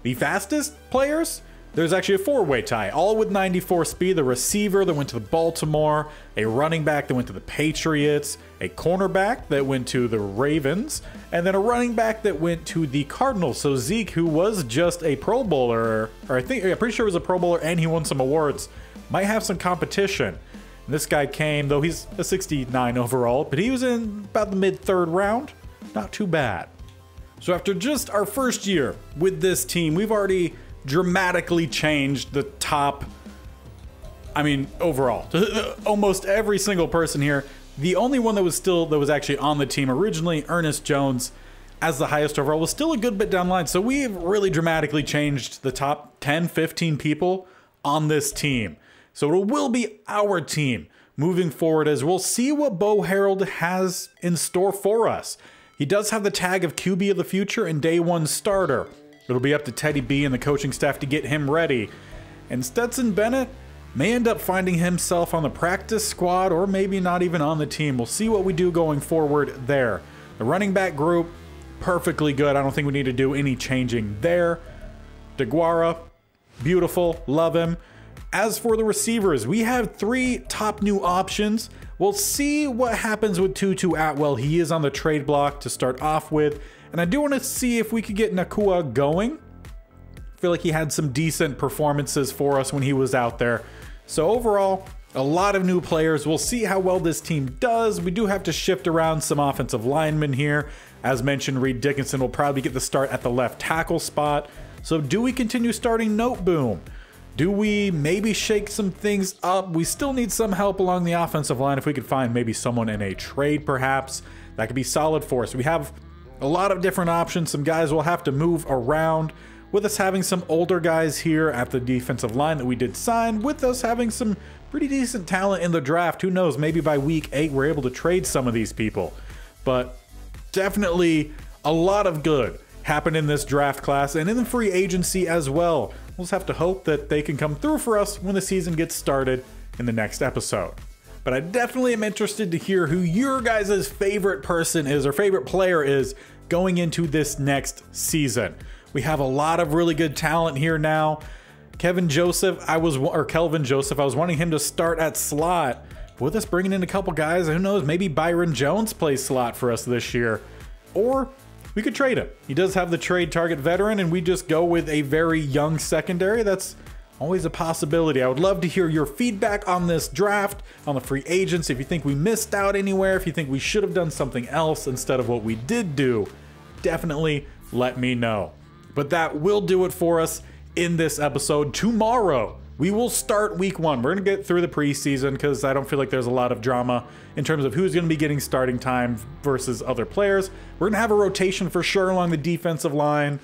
The fastest players, there's actually a 4-way tie, all with 94 speed. The receiver that went to the Baltimore, a running back that went to the Patriots, a cornerback that went to the Ravens, and then a running back that went to the Cardinals. So Zeke, who was just a Pro Bowler, or I'm pretty sure he was a Pro Bowler and he won some awards, might have some competition. And this guy came, though he's a 69 overall, but he was in about the mid-3rd round. Not too bad. So after just our first year with this team, we've already dramatically changed the top, overall. Almost every single person here. The only one that was actually on the team originally, Ernest Jones, as the highest overall, was still a good bit down the line. So we've really dramatically changed the top 10, 15 people on this team. So it will be our team moving forward, as we'll see what Bo Harold has in store for us. He does have the tag of QB of the future and day 1 starter. It'll be up to Teddy B and the coaching staff to get him ready. And Stetson Bennett may end up finding himself on the practice squad, or maybe not even on the team. We'll see what we do going forward there. The running back group, perfectly good. I don't think we need to do any changing there. DeGuara, beautiful, love him. As for the receivers, we have 3 top new options. We'll see what happens with Tutu Atwell. He is on the trade block to start off with. And I do want to see if we could get Nakua going. I feel like he had some decent performances for us when he was out there. So overall, a lot of new players. We'll see how well this team does. We do have to shift around some offensive linemen here. As mentioned, Reed Dickinson will probably get the start at the left tackle spot. So do we continue starting Noteboom? Do we maybe shake some things up? We still need some help along the offensive line. If we could find maybe someone in a trade, perhaps, that could be solid for us. We have a lot of different options. Some guys will have to move around. With us having some older guys here at the defensive line that we did sign, with us having some pretty decent talent in the draft. Who knows, maybe by week 8 we're able to trade some of these people. But definitely a lot of good happened in this draft class and in the free agency as well. We'll just have to hope that they can come through for us when the season gets started in the next episode. But I definitely am interested to hear who your guys' favorite person is, or favorite player is, going into this next season. We have a lot of really good talent here now. Kelvin Joseph, I was wanting him to start at slot. With us bringing in a couple guys, who knows, maybe Byron Jones plays slot for us this year. Or we could trade him. He does have the trade target veteran, and we just go with a very young secondary. That's always a possibility. I would love to hear your feedback on this draft, on the free agents. If you think we missed out anywhere, if you think we should have done something else instead of what we did do, definitely let me know. But that will do it for us in this episode. Tomorrow, we will start week 1. We're going to get through the preseason because I don't feel like there's a lot of drama in terms of who's going to be getting starting time versus other players. We're going to have a rotation for sure along the defensive line.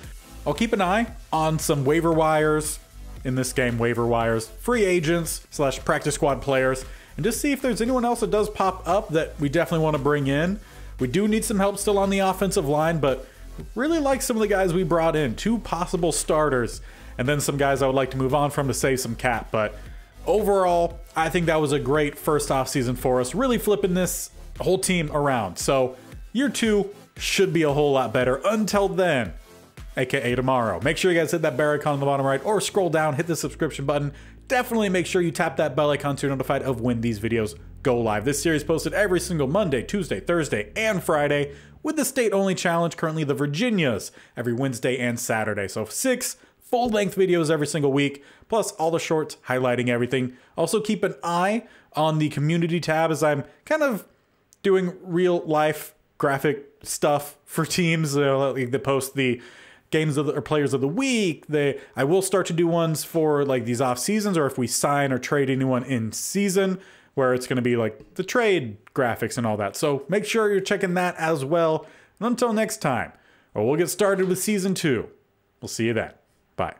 I'll keep an eye on some waiver wires. In this game, waiver wires, free agents / practice squad players, and just see if there's anyone else that does pop up that we definitely want to bring in. We do need some help still on the offensive line, but really like some of the guys we brought in. 2 possible starters, and then some guys I would like to move on from to save some cap. But overall, I think that was a great first offseason for us, really flipping this whole team around. So year 2 should be a whole lot better. Until then, aka tomorrow. Make sure you guys hit that bell icon on the bottom right or scroll down, hit the subscription button. Definitely make sure you tap that bell icon so you're notified of when these videos go live. This series posted every single Monday, Tuesday, Thursday, and Friday, with the state-only challenge, currently the Virginias, every Wednesday and Saturday. So 6 full-length videos every single week, plus all the shorts highlighting everything. Also keep an eye on the community tab as I'm kind of doing real-life graphic stuff for teams. Like they post the games of the, or players of the week. I will start to do ones for like these off seasons, or if we sign or trade anyone in season, where it's going to be like the trade graphics and all that. So make sure you're checking that as well. And until next time, we'll get started with season 2. We'll see you then. Bye.